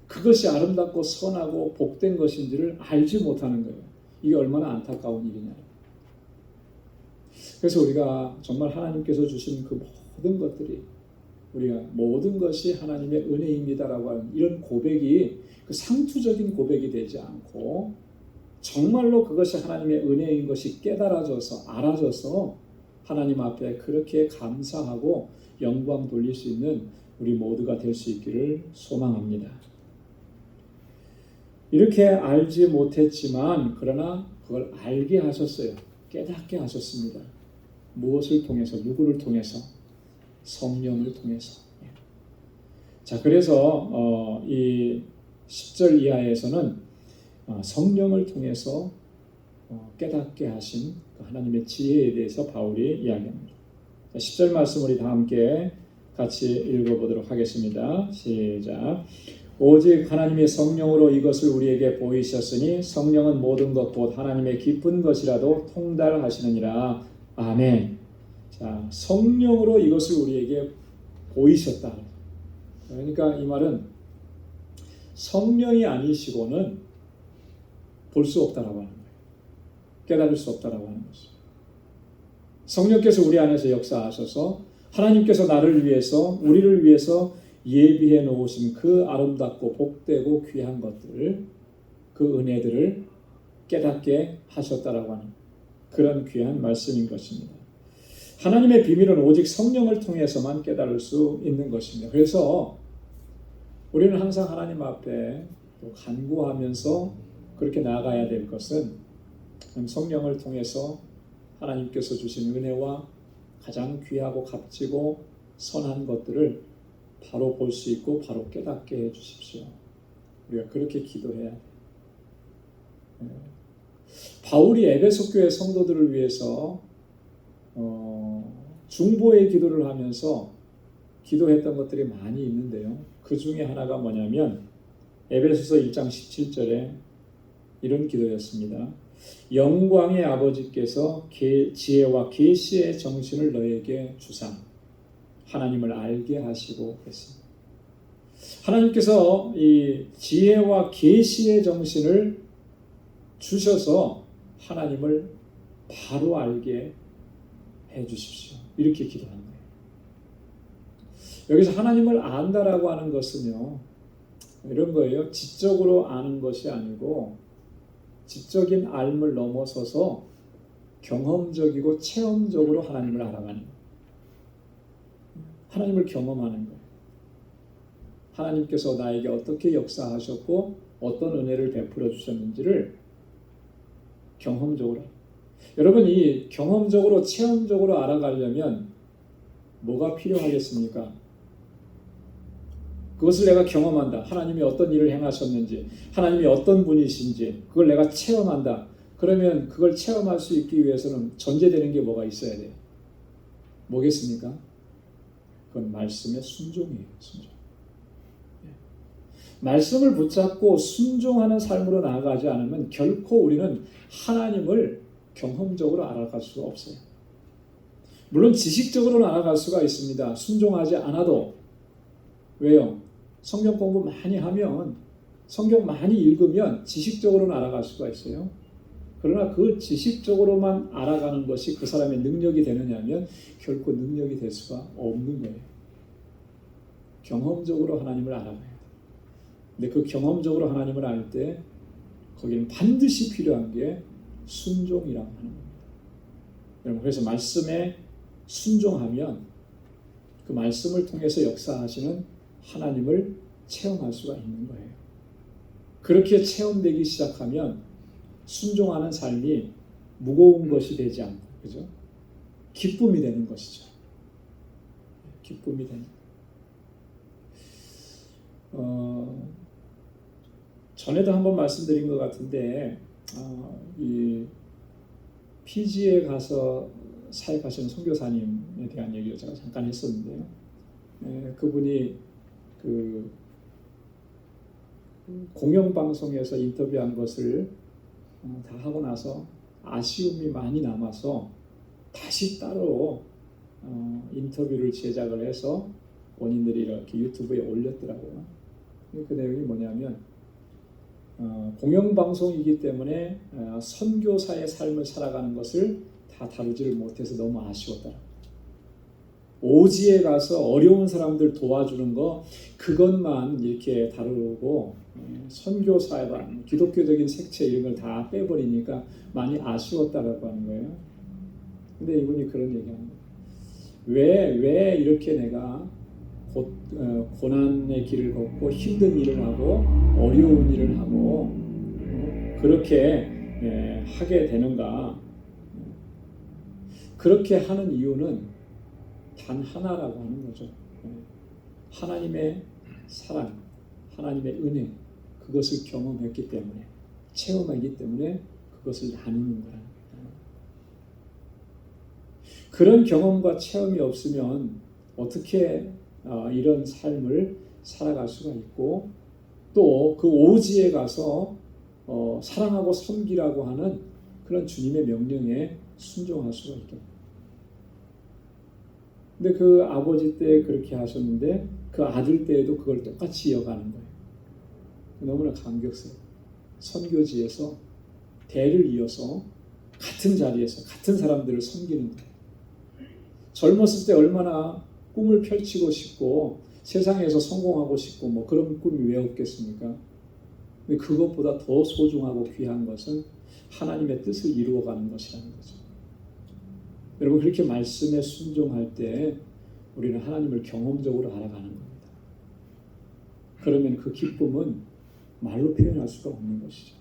그것이 아름답고 선하고 복된 것인지를 알지 못하는 거예요. 이게 얼마나 안타까운 일이냐. 그래서 우리가 정말 하나님께서 주신 그 모든 것들이, 우리가 모든 것이 하나님의 은혜입니다라고 하는 이런 고백이 그 상투적인 고백이 되지 않고 정말로 그것이 하나님의 은혜인 것이 깨달아져서 알아져서 하나님 앞에 그렇게 감사하고 영광 돌릴 수 있는 우리 모두가 될 수 있기를 소망합니다. 이렇게 알지 못했지만 그러나 그걸 알게 하셨어요. 깨닫게 하셨습니다. 무엇을 통해서? 누구를 통해서? 성령을 통해서. 자, 그래서 이 10절 이하에서는 성령을 통해서 깨닫게 하신 그 하나님의 지혜에 대해서 바울이 이야기합니다. 10절 말씀 우리 다 함께 같이 읽어보도록 하겠습니다. 시작. 오직 하나님의 성령으로 이것을 우리에게 보이셨으니 성령은 모든 것 곧 하나님의 깊은 것이라도 통달하시느니라. 아멘. 자, 성령으로 이것을 우리에게 보이셨다. 그러니까 이 말은 성령이 아니시고는 볼 수 없다라고 하는 거예요. 깨달을 수 없다라고 하는 것이죠. 성령께서 우리 안에서 역사하셔서 하나님께서 나를 위해서, 우리를 위해서 예비해 놓으신 그 아름답고 복되고 귀한 것들, 그 은혜들을 깨닫게 하셨다라고 하는 그런 귀한 말씀인 것입니다. 하나님의 비밀은 오직 성령을 통해서만 깨달을 수 있는 것입니다. 그래서 우리는 항상 하나님 앞에 간구하면서 그렇게 나아가야 될 것은 성령을 통해서 하나님께서 주신 은혜와 가장 귀하고 값지고 선한 것들을 바로 볼 수 있고 바로 깨닫게 해 주십시오. 우리가 그렇게 기도해야 돼요. 바울이 에베소 교회 성도들을 위해서 중보의 기도를 하면서 기도했던 것들이 많이 있는데요. 그 중에 하나가 뭐냐면 에베소서 1장 17절에 이런 기도였습니다. 영광의 아버지께서 지혜와 계시의 정신을 너에게 주사 하나님을 알게 하시고 했습니다. 하나님께서 이 지혜와 계시의 정신을 주셔서 하나님을 바로 알게 해 주십시오. 이렇게 기도한 거예요. 여기서 하나님을 안다라고 하는 것은요, 이런 거예요. 지적으로 아는 것이 아니고 지적인 알을 넘어서서 경험적이고 체험적으로 하나님을 알아가는 거예요. 하나님을 경험하는 거예요. 하나님께서 나에게 어떻게 역사하셨고 어떤 은혜를 베풀어 주셨는지를 경험적으로. 여러분, 이 경험적으로 체험적으로 알아가려면 뭐가 필요하겠습니까? 그것을 내가 경험한다. 하나님이 어떤 일을 행하셨는지, 하나님이 어떤 분이신지 그걸 내가 체험한다. 그러면 그걸 체험할 수 있기 위해서는 전제되는 게 뭐가 있어야 돼요? 뭐겠습니까? 그건 말씀의 순종이에요. 순종. 말씀을 붙잡고 순종하는 삶으로 나아가지 않으면 결코 우리는 하나님을 경험적으로 알아갈 수가 없어요. 물론 지식적으로는 알아갈 수가 있습니다. 순종하지 않아도. 왜요? 성경 공부 많이 하면, 성경 많이 읽으면 지식적으로는 알아갈 수가 있어요. 그러나 그 지식적으로만 알아가는 것이 그 사람의 능력이 되느냐 하면 결코 능력이 될 수가 없는 거예요. 경험적으로 하나님을 알아가야 돼요. 근데 그 경험적으로 하나님을 알 때 거기는 반드시 필요한 게 순종이라고 하는 겁니다. 여러분, 그래서 말씀에 순종하면 그 말씀을 통해서 역사하시는 하나님을 체험할 수가 있는 거예요. 그렇게 체험되기 시작하면 순종하는 삶이 무거운 것이 되지 않고, 그죠? 기쁨이 되는 것이죠. 기쁨이 되는. 전에도 한번 말씀드린 것 같은데, 이 피지에 가서 사역하시는 선교사님에 대한 얘기를 제가 잠깐 했었는데요. 그분이 그 공영방송에서 인터뷰한 것을 다 하고 나서 아쉬움이 많이 남아서 다시 따로 인터뷰를 제작을 해서 본인들이 이렇게 유튜브에 올렸더라고요. 그 내용이 뭐냐면 공영방송이기 때문에 선교사의 삶을 살아가는 것을 다 다루지를 못해서 너무 아쉬웠더라고요. 오지에 가서 어려운 사람들 도와주는 거 그것만 이렇게 다루고 선교사와 기독교적인 색채 이런 걸 다 빼버리니까 많이 아쉬웠다라고 하는 거예요. 근데 이분이 그런 얘기하는 거예요. 왜 이렇게 내가 고난의 길을 걷고 힘든 일을 하고 어려운 일을 하고 그렇게 하게 되는가? 그렇게 하는 이유는 단 하나라고 하는 거죠. 하나님의 사랑, 하나님의 은혜, 그것을 경험했기 때문에, 체험하기 때문에 그것을 나누는 거라. 그런 경험과 체험이 없으면 어떻게 이런 삶을 살아갈 수가 있고, 또 그 오지에 가서 사랑하고 섬기라고 하는 그런 주님의 명령에 순종할 수가 있겠습니까? 근데 그 아버지 때 그렇게 하셨는데 그 아들 때에도 그걸 똑같이 이어가는 거예요. 너무나 감격스러워요. 선교지에서 대를 이어서 같은 자리에서 같은 사람들을 섬기는 거예요. 젊었을 때 얼마나 꿈을 펼치고 싶고 세상에서 성공하고 싶고 뭐 그런 꿈이 왜 없겠습니까? 근데 그것보다 더 소중하고 귀한 것은 하나님의 뜻을 이루어가는 것이라는 거죠. 여러분, 그렇게 말씀에 순종할 때 우리는 하나님을 경험적으로 알아가는 겁니다. 그러면 그 기쁨은 말로 표현할 수가 없는 것이죠.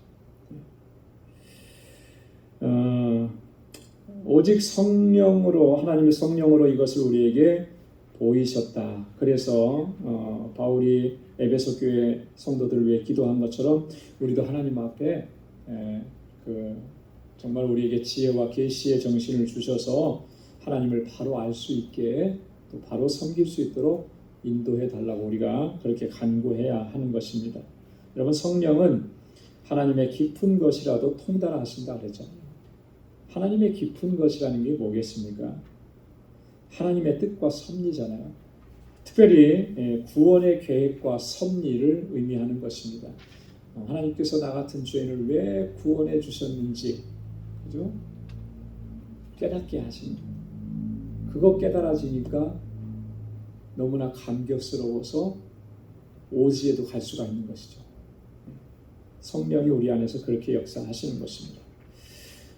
오직 성령으로, 하나님의 성령으로 이것을 우리에게 보이셨다. 그래서 바울이 에베소 교회 성도들을 위해 기도한 것처럼 우리도 하나님 앞에 정말 우리에게 지혜와 계시의 정신을 주셔서 하나님을 바로 알 수 있게 또 바로 섬길 수 있도록 인도해 달라고 우리가 그렇게 간구해야 하는 것입니다. 여러분, 성령은 하나님의 깊은 것이라도 통달하신다 그랬잖아요. 하나님의 깊은 것이라는 게 뭐겠습니까? 하나님의 뜻과 섭리잖아요. 특별히 구원의 계획과 섭리를 의미하는 것입니다. 하나님께서 나 같은 죄인을 왜 구원해 주셨는지, 그죠? 깨닫게 하신 거예요. 그거 깨달아지니까 너무나 감격스러워서 오지에도 갈 수가 있는 것이죠. 성령이 우리 안에서 그렇게 역사하시는 것입니다.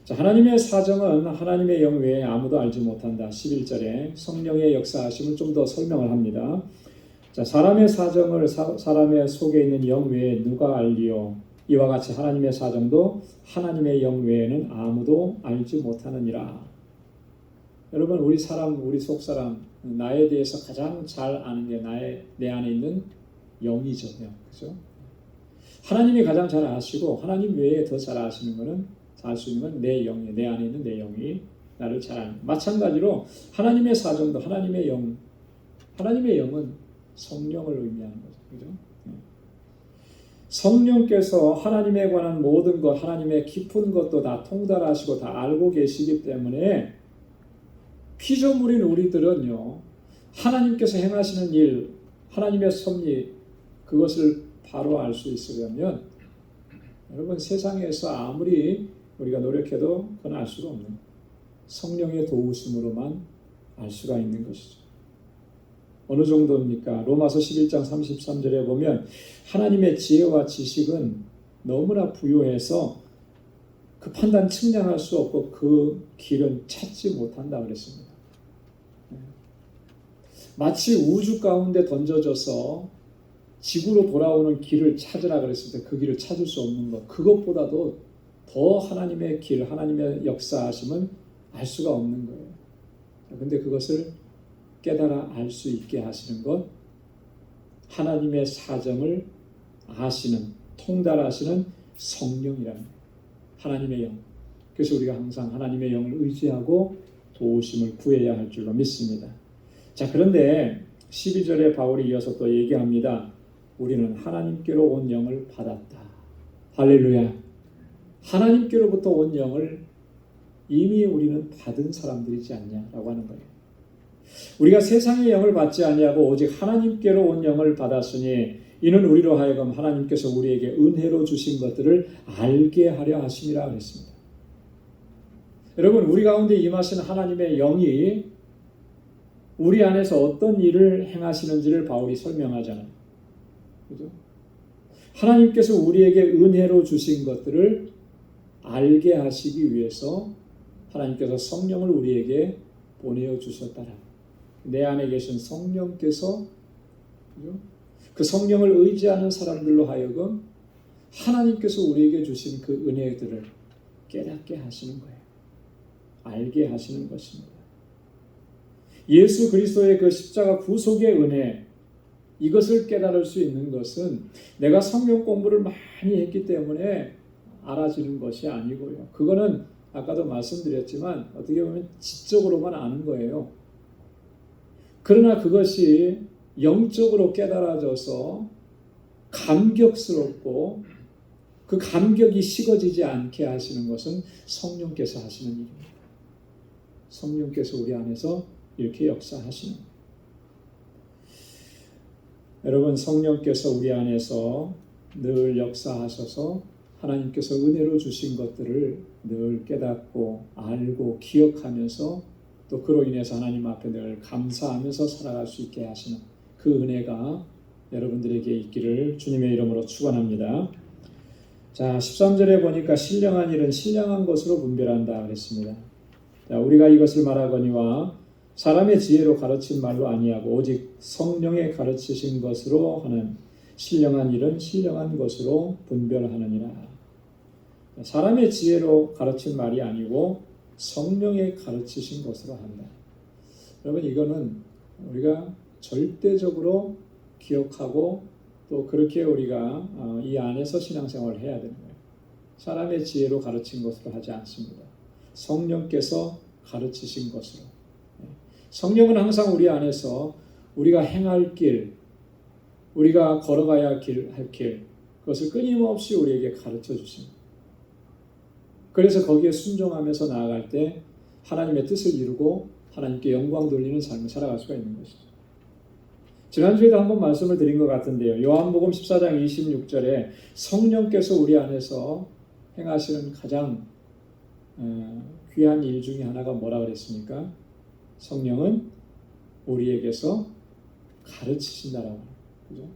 자, 하나님의 사정은 하나님의 영 외에 아무도 알지 못한다. 11절에 성령의 역사하심을 좀 더 설명을 합니다. 자, 사람의 사정을 사람의 속에 있는 영 외에 누가 알리요? 이와 같이 하나님의 사정도 하나님의 영 외에는 아무도 알지 못하느니라. 여러분, 우리 속 사람, 나에 대해서 가장 잘 아는 게 내 안에 있는 영이죠. 그죠? 하나님이 가장 잘 아시고 하나님 외에 더 잘 아시는 것은 알 수 있는 건 내 영이, 내 안에 있는 내 영이 나를 잘 아는. 마찬가지로 하나님의 사정도 하나님의 영은 성령을 의미하는 거죠. 그죠? 성령께서 하나님에 관한 모든 것, 하나님의 깊은 것도 다 통달하시고 다 알고 계시기 때문에 피조물인 우리들은요, 하나님께서 행하시는 일, 하나님의 섭리, 그것을 바로 알 수 있으려면 여러분, 세상에서 아무리 우리가 노력해도 그건 알 수가 없는 성령의 도우심으로만 알 수가 있는 것이죠. 어느 정도입니까? 로마서 11장 33절에 보면 하나님의 지혜와 지식은 너무나 부요해서 그 판단 측량할 수 없고 그 길은 찾지 못한다 그랬습니다. 마치 우주 가운데 던져져서 지구로 돌아오는 길을 찾으라 그랬을 때 그 길을 찾을 수 없는 것, 그것보다도 더 하나님의 길, 하나님의 역사하심은 알 수가 없는 거예요. 근데 그것을 깨달아 알 수 있게 하시는 것, 하나님의 사정을 아시는, 통달하시는 성령이라는 거예요. 하나님의 영. 그래서 우리가 항상 하나님의 영을 의지하고 도우심을 구해야 할 줄로 믿습니다. 자, 그런데 12절에 바울이 이어서 또 얘기합니다. 우리는 하나님께로 온 영을 받았다. 할렐루야. 하나님께로부터 온 영을 이미 우리는 받은 사람들이지 않냐라고 하는 거예요. 우리가 세상의 영을 받지 아니하고 오직 하나님께로 온 영을 받았으니 이는 우리로 하여금 하나님께서 우리에게 은혜로 주신 것들을 알게 하려 하심이라 그랬습니다. 여러분, 우리 가운데 임하신 하나님의 영이 우리 안에서 어떤 일을 행하시는지를 바울이 설명하잖아요. 그죠? 하나님께서 우리에게 은혜로 주신 것들을 알게 하시기 위해서 하나님께서 성령을 우리에게 보내어 주셨다라. 내 안에 계신 성령께서 그 성령을 의지하는 사람들로 하여금 하나님께서 우리에게 주신 그 은혜들을 깨닫게 하시는 거예요. 알게 하시는 것입니다. 예수 그리스도의 그 십자가 구속의 은혜, 이것을 깨달을 수 있는 것은 내가 성경 공부를 많이 했기 때문에 알아지는 것이 아니고요. 그거는 아까도 말씀드렸지만 어떻게 보면 지적으로만 아는 거예요. 그러나 그것이 영적으로 깨달아져서 감격스럽고 그 감격이 식어지지 않게 하시는 것은 성령께서 하시는 일입니다. 성령께서 우리 안에서 이렇게 역사하시는 거예요. 여러분, 성령께서 우리 안에서 늘 역사하셔서 하나님께서 은혜로 주신 것들을 늘 깨닫고 알고 기억하면서 또 그로 인해서 하나님 앞에 늘 감사하면서 살아갈 수 있게 하시는 그 은혜가 여러분들에게 있기를 주님의 이름으로 축원합니다. 자, 13절에 보니까 신령한 일은 신령한 것으로 분별한다 그랬습니다. 자, 우리가 이것을 말하거니와 사람의 지혜로 가르친 말로 아니하고 오직 성령의 가르치신 것으로 하는 신령한 일은 신령한 것으로 분별하느니라. 사람의 지혜로 가르친 말이 아니고 성령의 가르치신 것으로 한다. 여러분, 이거는 우리가 절대적으로 기억하고 또 그렇게 우리가 이 안에서 신앙생활을 해야 되는 거예요. 사람의 지혜로 가르친 것으로 하지 않습니다. 성령께서 가르치신 것으로. 성령은 항상 우리 안에서 우리가 행할 길, 우리가 걸어가야 할 길, 그것을 끊임없이 우리에게 가르쳐 주십니다. 그래서 거기에 순종하면서 나아갈 때 하나님의 뜻을 이루고 하나님께 영광 돌리는 삶을 살아갈 수가 있는 것이죠. 지난주에도 한번 말씀을 드린 것 같은데요. 요한복음 14장 26절에 성령께서 우리 안에서 행하시는 가장 귀한 일 중에 하나가 뭐라 그랬습니까? 성령은 우리에게서 가르치신다라고. 그죠?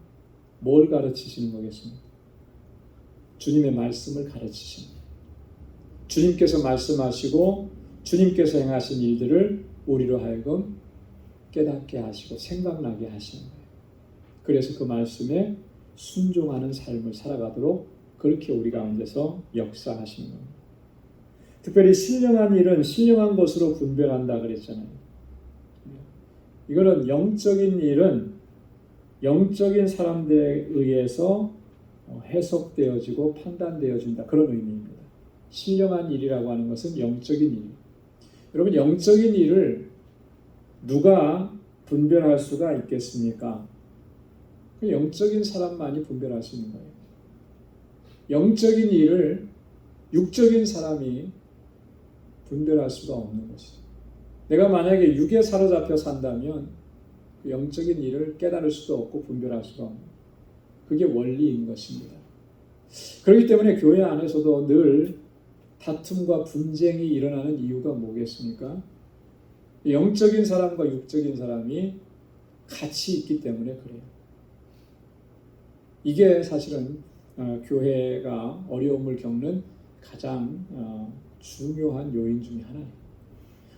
뭘 가르치시는 거겠습니까? 주님의 말씀을 가르치십니다. 주님께서 말씀하시고 주님께서 행하신 일들을 우리로 하여금 깨닫게 하시고 생각나게 하시는 거예요. 그래서 그 말씀에 순종하는 삶을 살아가도록 그렇게 우리 가운데서 역사하시는 겁니다. 특별히 신령한 일은 신령한 것으로 분별한다 그랬잖아요. 이거는 영적인 일은 영적인 사람들에 의해서 해석되어지고 판단되어진다, 그런 의미입니다. 신령한 일이라고 하는 것은 영적인 일. 여러분, 영적인 일을 누가 분별할 수가 있겠습니까? 영적인 사람만이 분별할 수 있는 거예요. 영적인 일을 육적인 사람이 분별할 수가 없는 것이죠. 내가 만약에 육에 사로잡혀 산다면 그 영적인 일을 깨달을 수도 없고 분별할 수가 없는, 그게 원리인 것입니다. 그렇기 때문에 교회 안에서도 늘 다툼과 분쟁이 일어나는 이유가 뭐겠습니까? 영적인 사람과 육적인 사람이 같이 있기 때문에 그래요. 이게 사실은 교회가 어려움을 겪는 가장 중요한 요인 중에 하나예요.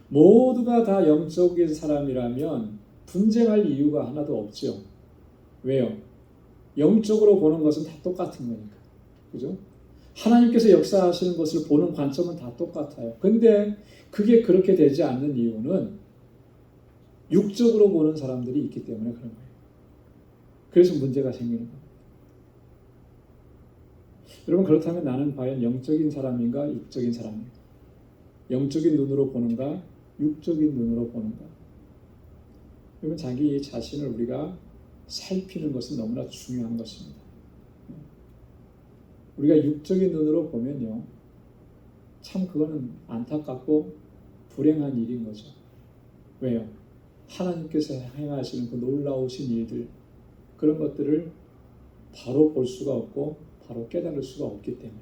모두가 다 영적인 사람이라면 분쟁할 이유가 하나도 없죠. 왜요? 영적으로 보는 것은 다 똑같은 거니까. 그죠? 하나님께서 역사하시는 것을 보는 관점은 다 똑같아요. 근데 그게 그렇게 되지 않는 이유는 육적으로 보는 사람들이 있기 때문에 그런 거예요. 그래서 문제가 생기는 거예요. 여러분, 그렇다면 나는 과연 영적인 사람인가 육적인 사람인가? 영적인 눈으로 보는가 육적인 눈으로 보는가? 여러분, 자기 자신을 우리가 살피는 것은 너무나 중요한 것입니다. 우리가 육적인 눈으로 보면요, 참 그거는 안타깝고 불행한 일인 거죠. 왜요? 하나님께서 행하시는 그 놀라우신 일들, 그런 것들을 바로 볼 수가 없고 바로 깨달을 수가 없기 때문에.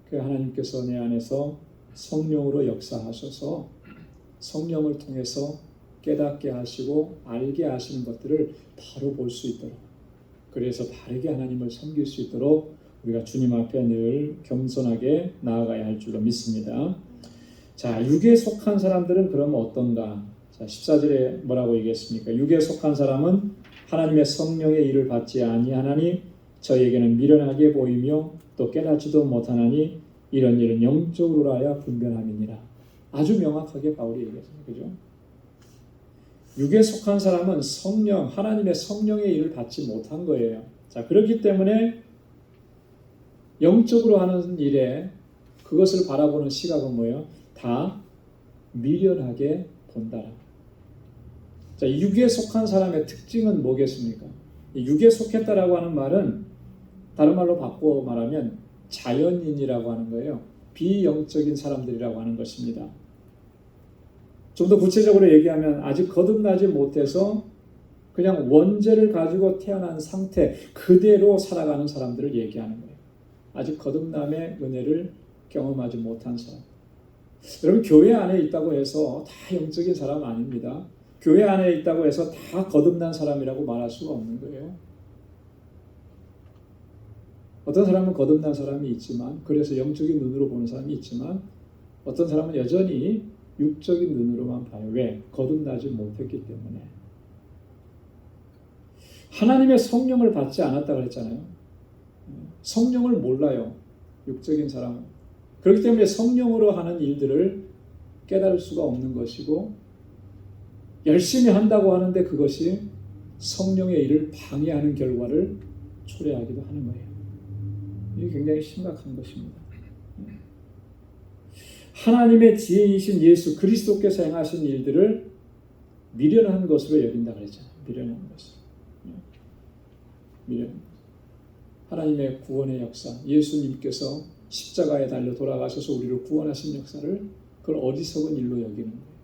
그 하나님께서 내 안에서 성령으로 역사하셔서 성령을 통해서 깨닫게 하시고 알게 하시는 것들을 바로 볼 수 있도록, 그래서 바르게 하나님을 섬길 수 있도록 우리가 주님 앞에 늘 겸손하게 나아가야 할 줄로 믿습니다. 자, 육에 속한 사람들은 그럼 어떤가? 자, 14절에 뭐라고 얘기했습니까? 육에 속한 사람은 하나님의 성령의 일을 받지 아니하나니 저에게는 미련하게 보이며 또 깨닫지도 못하나니 이런 일은 영적으로 하여 분별함이니라. 아주 명확하게 바울이 얘기했습니다. 그죠? 육에 속한 사람은 성령, 하나님의 성령의 일을 받지 못한 거예요. 자, 그렇기 때문에 영적으로 하는 일에 그것을 바라보는 시각은 뭐예요? 다 미련하게 본다라. 자, 육에 속한 사람의 특징은 뭐겠습니까? 육에 속했다라고 하는 말은 다른 말로 바꿔 말하면 자연인이라고 하는 거예요. 비영적인 사람들이라고 하는 것입니다. 좀 더 구체적으로 얘기하면 아직 거듭나지 못해서 그냥 원죄를 가지고 태어난 상태 그대로 살아가는 사람들을 얘기하는 거예요. 아직 거듭남의 은혜를 경험하지 못한 사람. 여러분, 교회 안에 있다고 해서 다 영적인 사람 아닙니다. 교회 안에 있다고 해서 다 거듭난 사람이라고 말할 수가 없는 거예요. 어떤 사람은 거듭난 사람이 있지만, 그래서 영적인 눈으로 보는 사람이 있지만, 어떤 사람은 여전히 육적인 눈으로만 봐요. 왜? 거듭나지 못했기 때문에. 하나님의 성령을 받지 않았다고 했잖아요. 성령을 몰라요. 육적인 사람은. 그렇기 때문에 성령으로 하는 일들을 깨달을 수가 없는 것이고, 열심히 한다고 하는데 그것이 성령의 일을 방해하는 결과를 초래하기도 하는 거예요. 이게 굉장히 심각한 것입니다. 하나님의 지혜이신 예수 그리스도께서 행하신 일들을 미련한 것으로 여긴다 그랬잖아요. 미련한 것으로. 미련한 것. 하나님의 구원의 역사, 예수님께서 십자가에 달려 돌아가셔서 우리를 구원하신 역사를 그걸 어리석은 일로 여기는 거예요.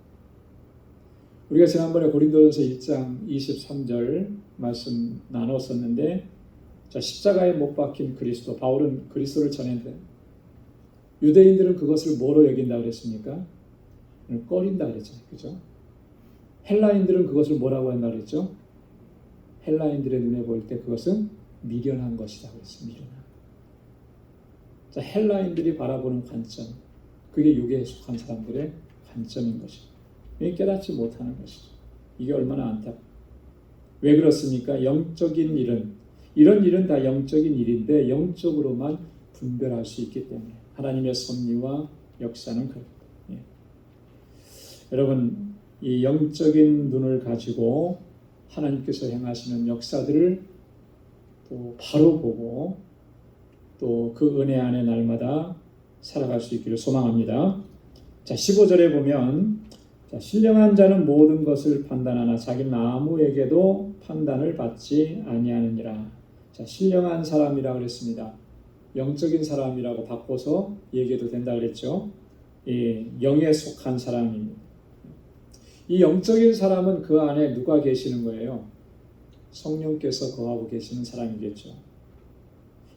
우리가 지난번에 고린도전서 1장 23절 말씀 나눴었는데, 자, 십자가에 못 박힌 그리스도, 바울은 그리스도를 전했는데 유대인들은 그것을 뭐로 여긴다 그랬습니까? 꺼린다 그랬잖아요. 그죠? 헬라인들은 그것을 뭐라고 한다 그랬죠? 헬라인들의 눈에 보일 때 그것은 미련한 것이다 그랬어요. 미련한. 자, 헬라인들이 바라보는 관점, 그게 육에 속한 사람들의 관점인 것이죠. 이게 깨닫지 못하는 것이죠. 이게 얼마나 안타깝다. 왜 그렇습니까? 영적인 일은, 이런 일은 다 영적인 일인데 영적으로만 분별할 수 있기 때문에 하나님의 섭리와 역사는 그렇다. 예. 여러분, 이 영적인 눈을 가지고 하나님께서 행하시는 역사들을 또 바로 보고 또 그 은혜 안에 날마다 살아갈 수 있기를 소망합니다. 자, 15절에 보면, 자, 신령한 자는 모든 것을 판단하나 자기는 아무에게도 판단을 받지 아니하느니라. 자, 신령한 사람이라고 그랬습니다. 영적인 사람이라고 바꿔서 얘기해도 된다 그랬죠. 영에 속한 사람입니다. 이 영적인 사람은 그 안에 누가 계시는 거예요? 성령께서 거하고 계시는 사람이겠죠.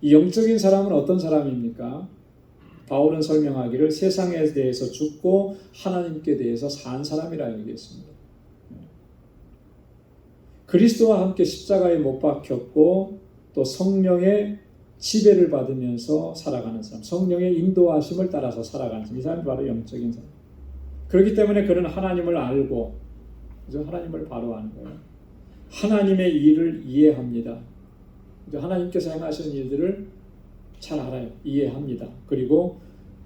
이 영적인 사람은 어떤 사람입니까? 바울은 설명하기를 세상에 대해서 죽고 하나님께 대해서 산 사람이라 얘기했습니다. 그리스도와 함께 십자가에 못 박혔고 또 성령의 지배를 받으면서 살아가는 사람, 성령의 인도하심을 따라서 살아가는 사람, 이 사람이 바로 영적인 사람. 그렇기 때문에 그는 하나님을 알고, 그죠? 하나님을 바로 아는 거예요. 하나님의 일을 이해합니다. 하나님께서 행하시는 일들을 잘 알아요. 이해합니다. 그리고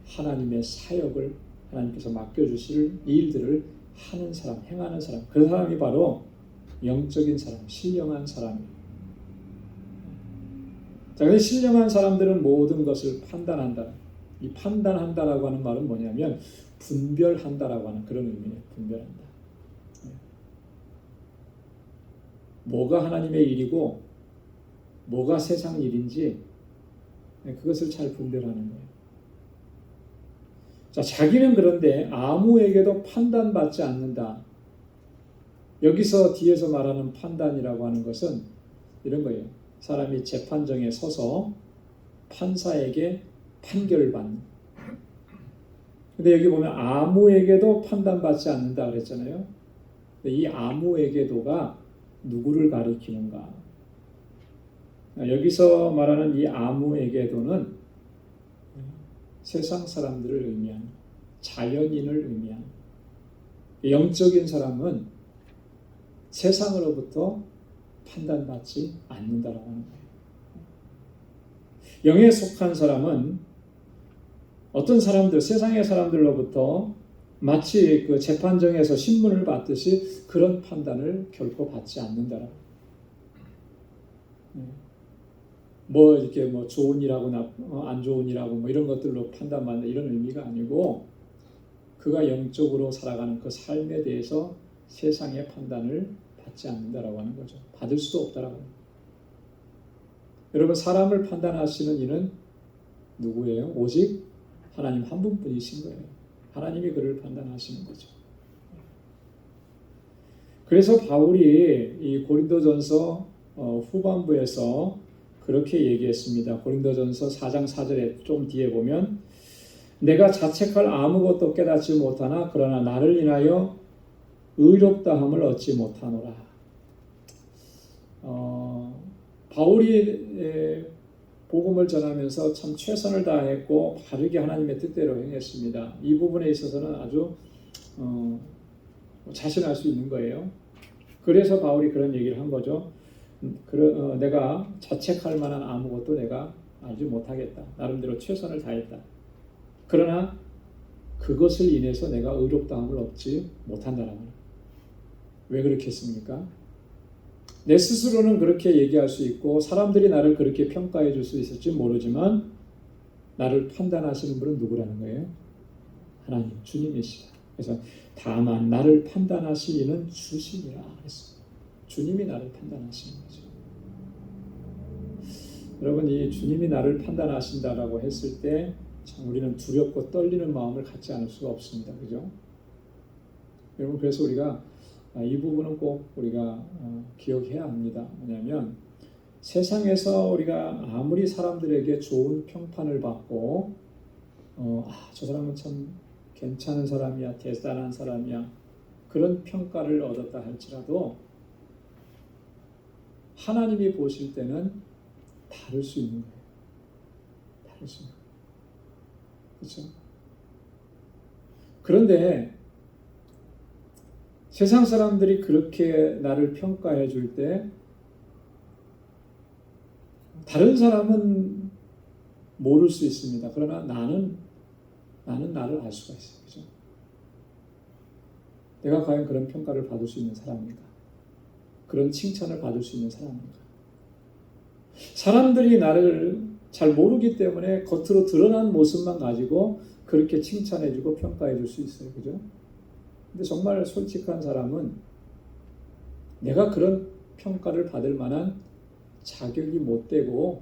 하나님의 사역을 하나님께서 맡겨주실 일들을 하는 사람, 행하는 사람, 그 사람이 바로 영적인 사람, 신령한 사람이에요. 자, 근데 신령한 사람들은 모든 것을 판단한다. 이 판단한다라고 하는 말은 뭐냐면 분별한다라고 하는 그런 의미예요. 분별한다. 뭐가 하나님의 일이고 뭐가 세상 일인지 그것을 잘 분별하는 거예요. 자, 자기는 그런데 아무에게도 판단받지 않는다. 여기서 뒤에서 말하는 판단이라고 하는 것은 이런 거예요. 사람이 재판정에 서서 판사에게 판결을 받는. 근데 여기 보면 아무에게도 판단받지 않는다 그랬잖아요. 근데 이 아무에게도가 누구를 가리키는가? 여기서 말하는 이 아무에게도는 세상 사람들을 의미하는, 자연인을 의미하는, 영적인 사람은 세상으로부터 판단받지 않는다라고 하는 거예요. 영에 속한 사람은 어떤 사람들, 세상의 사람들로부터 마치 그 재판정에서 신문을 받듯이 그런 판단을 결코 받지 않는다라고. 뭐 이렇게 뭐 좋은 일하고 안 좋은 일하고 뭐 이런 것들로 판단받는 이런 의미가 아니고 그가 영적으로 살아가는 그 삶에 대해서 세상의 판단을 받지 않는다라고 하는 거죠. 받을 수도 없다라고 합니다. 여러분, 사람을 판단하시는 이는 누구예요? 오직 하나님 한 분뿐이신 거예요. 하나님이 그를 판단하시는 거죠. 그래서 바울이 이 고린도전서 후반부에서 그렇게 얘기했습니다. 고린도전서 4장 4절에 좀 뒤에 보면 내가 자책할 아무것도 깨닫지 못하나 그러나 나를 인하여 의롭다함을 얻지 못하노라. 바울이 복음을 전하면서 참 최선을 다했고 바르게 하나님의 뜻대로 행했습니다. 이 부분에 있어서는 아주 자신할 수 있는 거예요. 그래서 바울이 그런 얘기를 한 거죠. 내가 자책할 만한 아무것도 내가 알지 못하겠다. 나름대로 최선을 다했다. 그러나 그것을 인해서 내가 의롭다함을 얻지 못한다는 거예요. 왜 그렇게 했습니까? 내 스스로는 그렇게 얘기할 수 있고 사람들이 나를 그렇게 평가해 줄 수 있을지 모르지만 나를 판단하시는 분은 누구라는 거예요? 하나님, 주님이시다. 그래서 다만 나를 판단하시는 주시니라 그랬습니다. 주님이 나를 판단하시는 거죠. 여러분, 이 주님이 나를 판단하신다라고 했을 때 참 우리는 두렵고 떨리는 마음을 갖지 않을 수가 없습니다. 그죠? 여러분, 그래서 우리가 이 부분은 꼭 우리가 기억해야 합니다. 뭐냐면 세상에서 우리가 아무리 사람들에게 좋은 평판을 받고 저 사람은 참 괜찮은 사람이야, 대단한 사람이야 그런 평가를 얻었다 할지라도 하나님이 보실 때는 다를 수 있는 거예요. 다를 수 있는 거예요. 그렇죠? 그런데 세상 사람들이 그렇게 나를 평가해 줄 때 다른 사람은 모를 수 있습니다. 그러나 나는 나를 알 수가 있어요. 그죠? 내가 과연 그런 평가를 받을 수 있는 사람인가? 그런 칭찬을 받을 수 있는 사람인가? 사람들이 나를 잘 모르기 때문에 겉으로 드러난 모습만 가지고 그렇게 칭찬해주고 평가해줄 수 있어요. 그죠? 근데 정말 솔직한 사람은 내가 그런 평가를 받을 만한 자격이 못 되고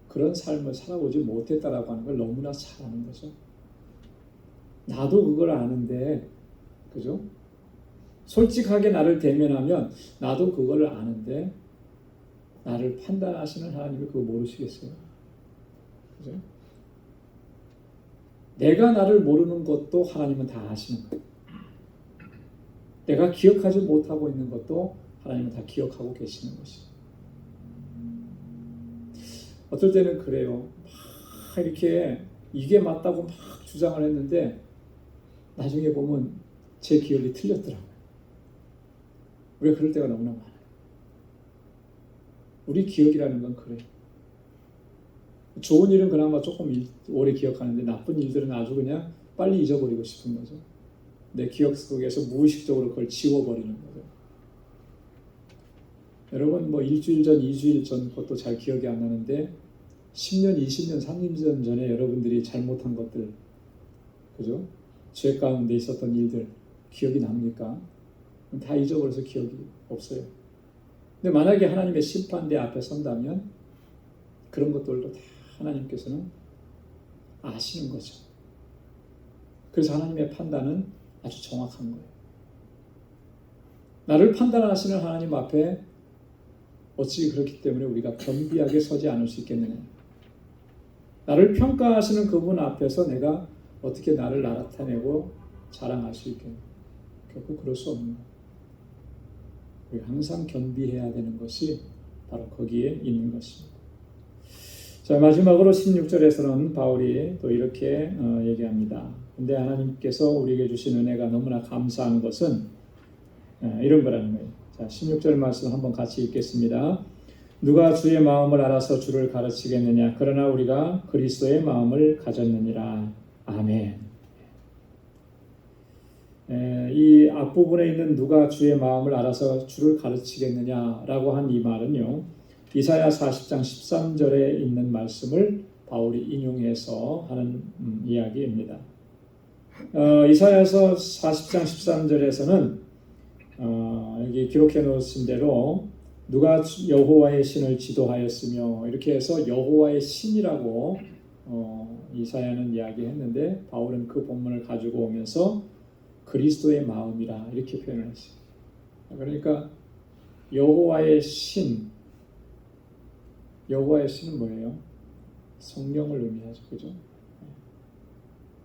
그런 삶을 살아보지 못했다라고 하는 걸 너무나 잘 아는 거죠. 나도 그걸 아는데, 그죠? 솔직하게 나를 대면하면 나도 그걸 아는데 나를 판단하시는 하나님이 그거 모르시겠어요? 그죠? 내가 나를 모르는 것도 하나님은 다 아시는 거예요. 내가 기억하지 못하고 있는 것도 하나님은 다 기억하고 계시는 것이에요. 어떨 때는 그래요. 막 이렇게 이게 맞다고 막 주장을 했는데 나중에 보면 제 기억이 틀렸더라고요. 우리가 그럴 때가 너무나 많아요. 우리 기억이라는 건 그래요. 좋은 일은 그나마 조금 오래 기억하는데 나쁜 일들은 아주 그냥 빨리 잊어버리고 싶은 거죠. 내 기억 속에서 무의식적으로 그걸 지워버리는 거죠. 여러분 뭐 일주일 전, 2주일 전 것도 잘 기억이 안 나는데 10년, 20년, 30년 전에 여러분들이 잘못한 것들, 그죠? 죄 가운데 있었던 일들 기억이 납니까? 다 잊어버려서 기억이 없어요. 근데 만약에 하나님의 심판대 앞에 선다면 그런 것들도 다 하나님께서는 아시는 거죠. 그래서 하나님의 판단은 아주 정확한 거예요. 나를 판단하시는 하나님 앞에 어찌 그렇기 때문에 우리가 겸비하게 서지 않을 수 있겠느냐. 나를 평가하시는 그분 앞에서 내가 어떻게 나를 나타내고 자랑할 수 있겠느냐. 결코 그럴 수 없는 거예요. 우리가 항상 겸비해야 되는 것이 바로 거기에 있는 것입니다. 자, 마지막으로 16절에서는 바울이 또 이렇게 얘기합니다. 근데 하나님께서 우리에게 주신 은혜가 너무나 감사한 것은 이런 거라는 거예요. 자, 16절 말씀 한번 같이 읽겠습니다. 누가 주의 마음을 알아서 주를 가르치겠느냐. 그러나 우리가 그리스도의 마음을 가졌느니라. 아멘. 이 앞부분에 있는 누가 주의 마음을 알아서 주를 가르치겠느냐라고 한 이 말은요. 이사야 40장 13절에 있는 말씀을 바울이 인용해서 하는 이야기입니다. 이사야서 40장 13절에서는 여기 기록해 놓으신 대로 누가 여호와의 신을 지도하였으며 이렇게 해서 여호와의 신이라고 이사야는 이야기했는데 바울은 그 본문을 가지고 오면서 그리스도의 마음이라 이렇게 표현을 했어요. 그러니까 여호와의 신, 여호와의 신은 뭐예요? 성령을 의미하죠. 그죠?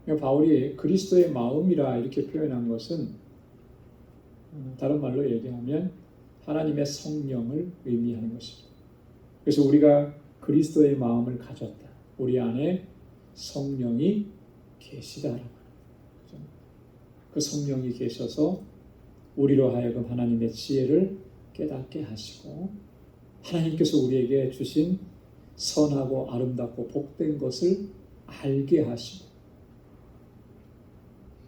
그러니까 바울이 그리스도의 마음이라 이렇게 표현한 것은 다른 말로 얘기하면 하나님의 성령을 의미하는 것입니다. 그래서 우리가 그리스도의 마음을 가졌다. 우리 안에 성령이 계시다라고 하는 거죠. 그 성령이 계셔서 우리로 하여금 하나님의 지혜를 깨닫게 하시고 하나님께서 우리에게 주신 선하고 아름답고 복된 것을 알게 하시고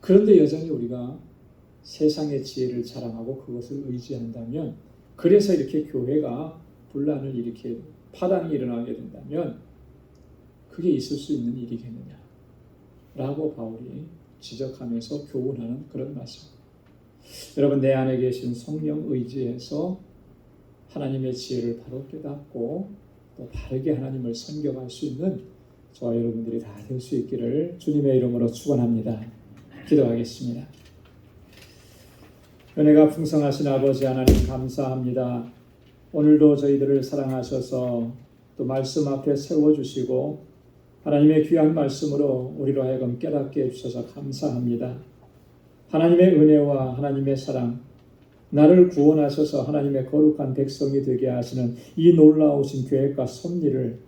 그런데 여전히 우리가 세상의 지혜를 자랑하고 그것을 의지한다면 그래서 이렇게 교회가 분란을 일으켜 파당이 일어나게 된다면 그게 있을 수 있는 일이겠느냐 라고 바울이 지적하면서 교훈하는 그런 말씀입니다. 여러분 내 안에 계신 성령 의지해서 하나님의 지혜를 바로 깨닫고 또 바르게 하나님을 섬겨갈 수 있는 저와 여러분들이 다 될 수 있기를 주님의 이름으로 축원합니다. 기도하겠습니다. 은혜가 풍성하신 아버지 하나님 감사합니다. 오늘도 저희들을 사랑하셔서 또 말씀 앞에 세워주시고 하나님의 귀한 말씀으로 우리로 하여금 깨닫게 해주셔서 감사합니다. 하나님의 은혜와 하나님의 사랑, 나를 구원하셔서 하나님의 거룩한 백성이 되게 하시는 이 놀라우신 계획과 섭리를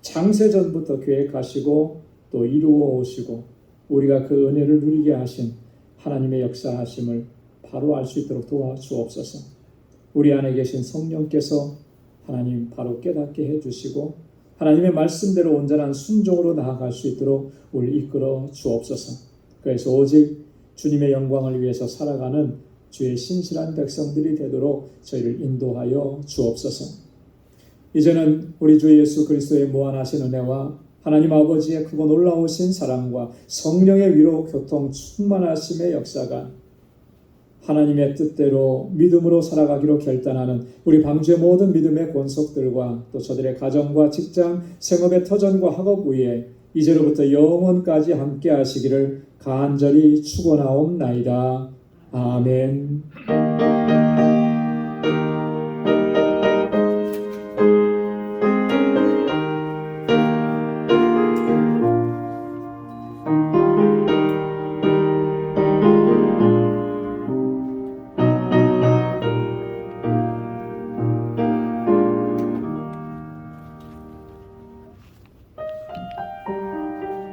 창세전부터 계획하시고 또 이루어 오시고 우리가 그 은혜를 누리게 하신 하나님의 역사하심을 바로 알 수 있도록 도와주옵소서. 우리 안에 계신 성령께서 하나님 바로 깨닫게 해주시고 하나님의 말씀대로 온전한 순종으로 나아갈 수 있도록 우리 이끌어 주옵소서. 그래서 오직 주님의 영광을 위해서 살아가는 주의 신실한 백성들이 되도록 저희를 인도하여 주옵소서. 이제는 우리 주 예수 그리스도의 무한하신 은혜와 하나님 아버지의 크고 놀라우신 사랑과 성령의 위로 교통 충만하심의 역사가 하나님의 뜻대로 믿음으로 살아가기로 결단하는 우리 방주의 모든 믿음의 권속들과 또 저들의 가정과 직장, 생업의 터전과 학업 위에 이제로부터 영원까지 함께 하시기를 간절히 축원하옵나이다. 아멘.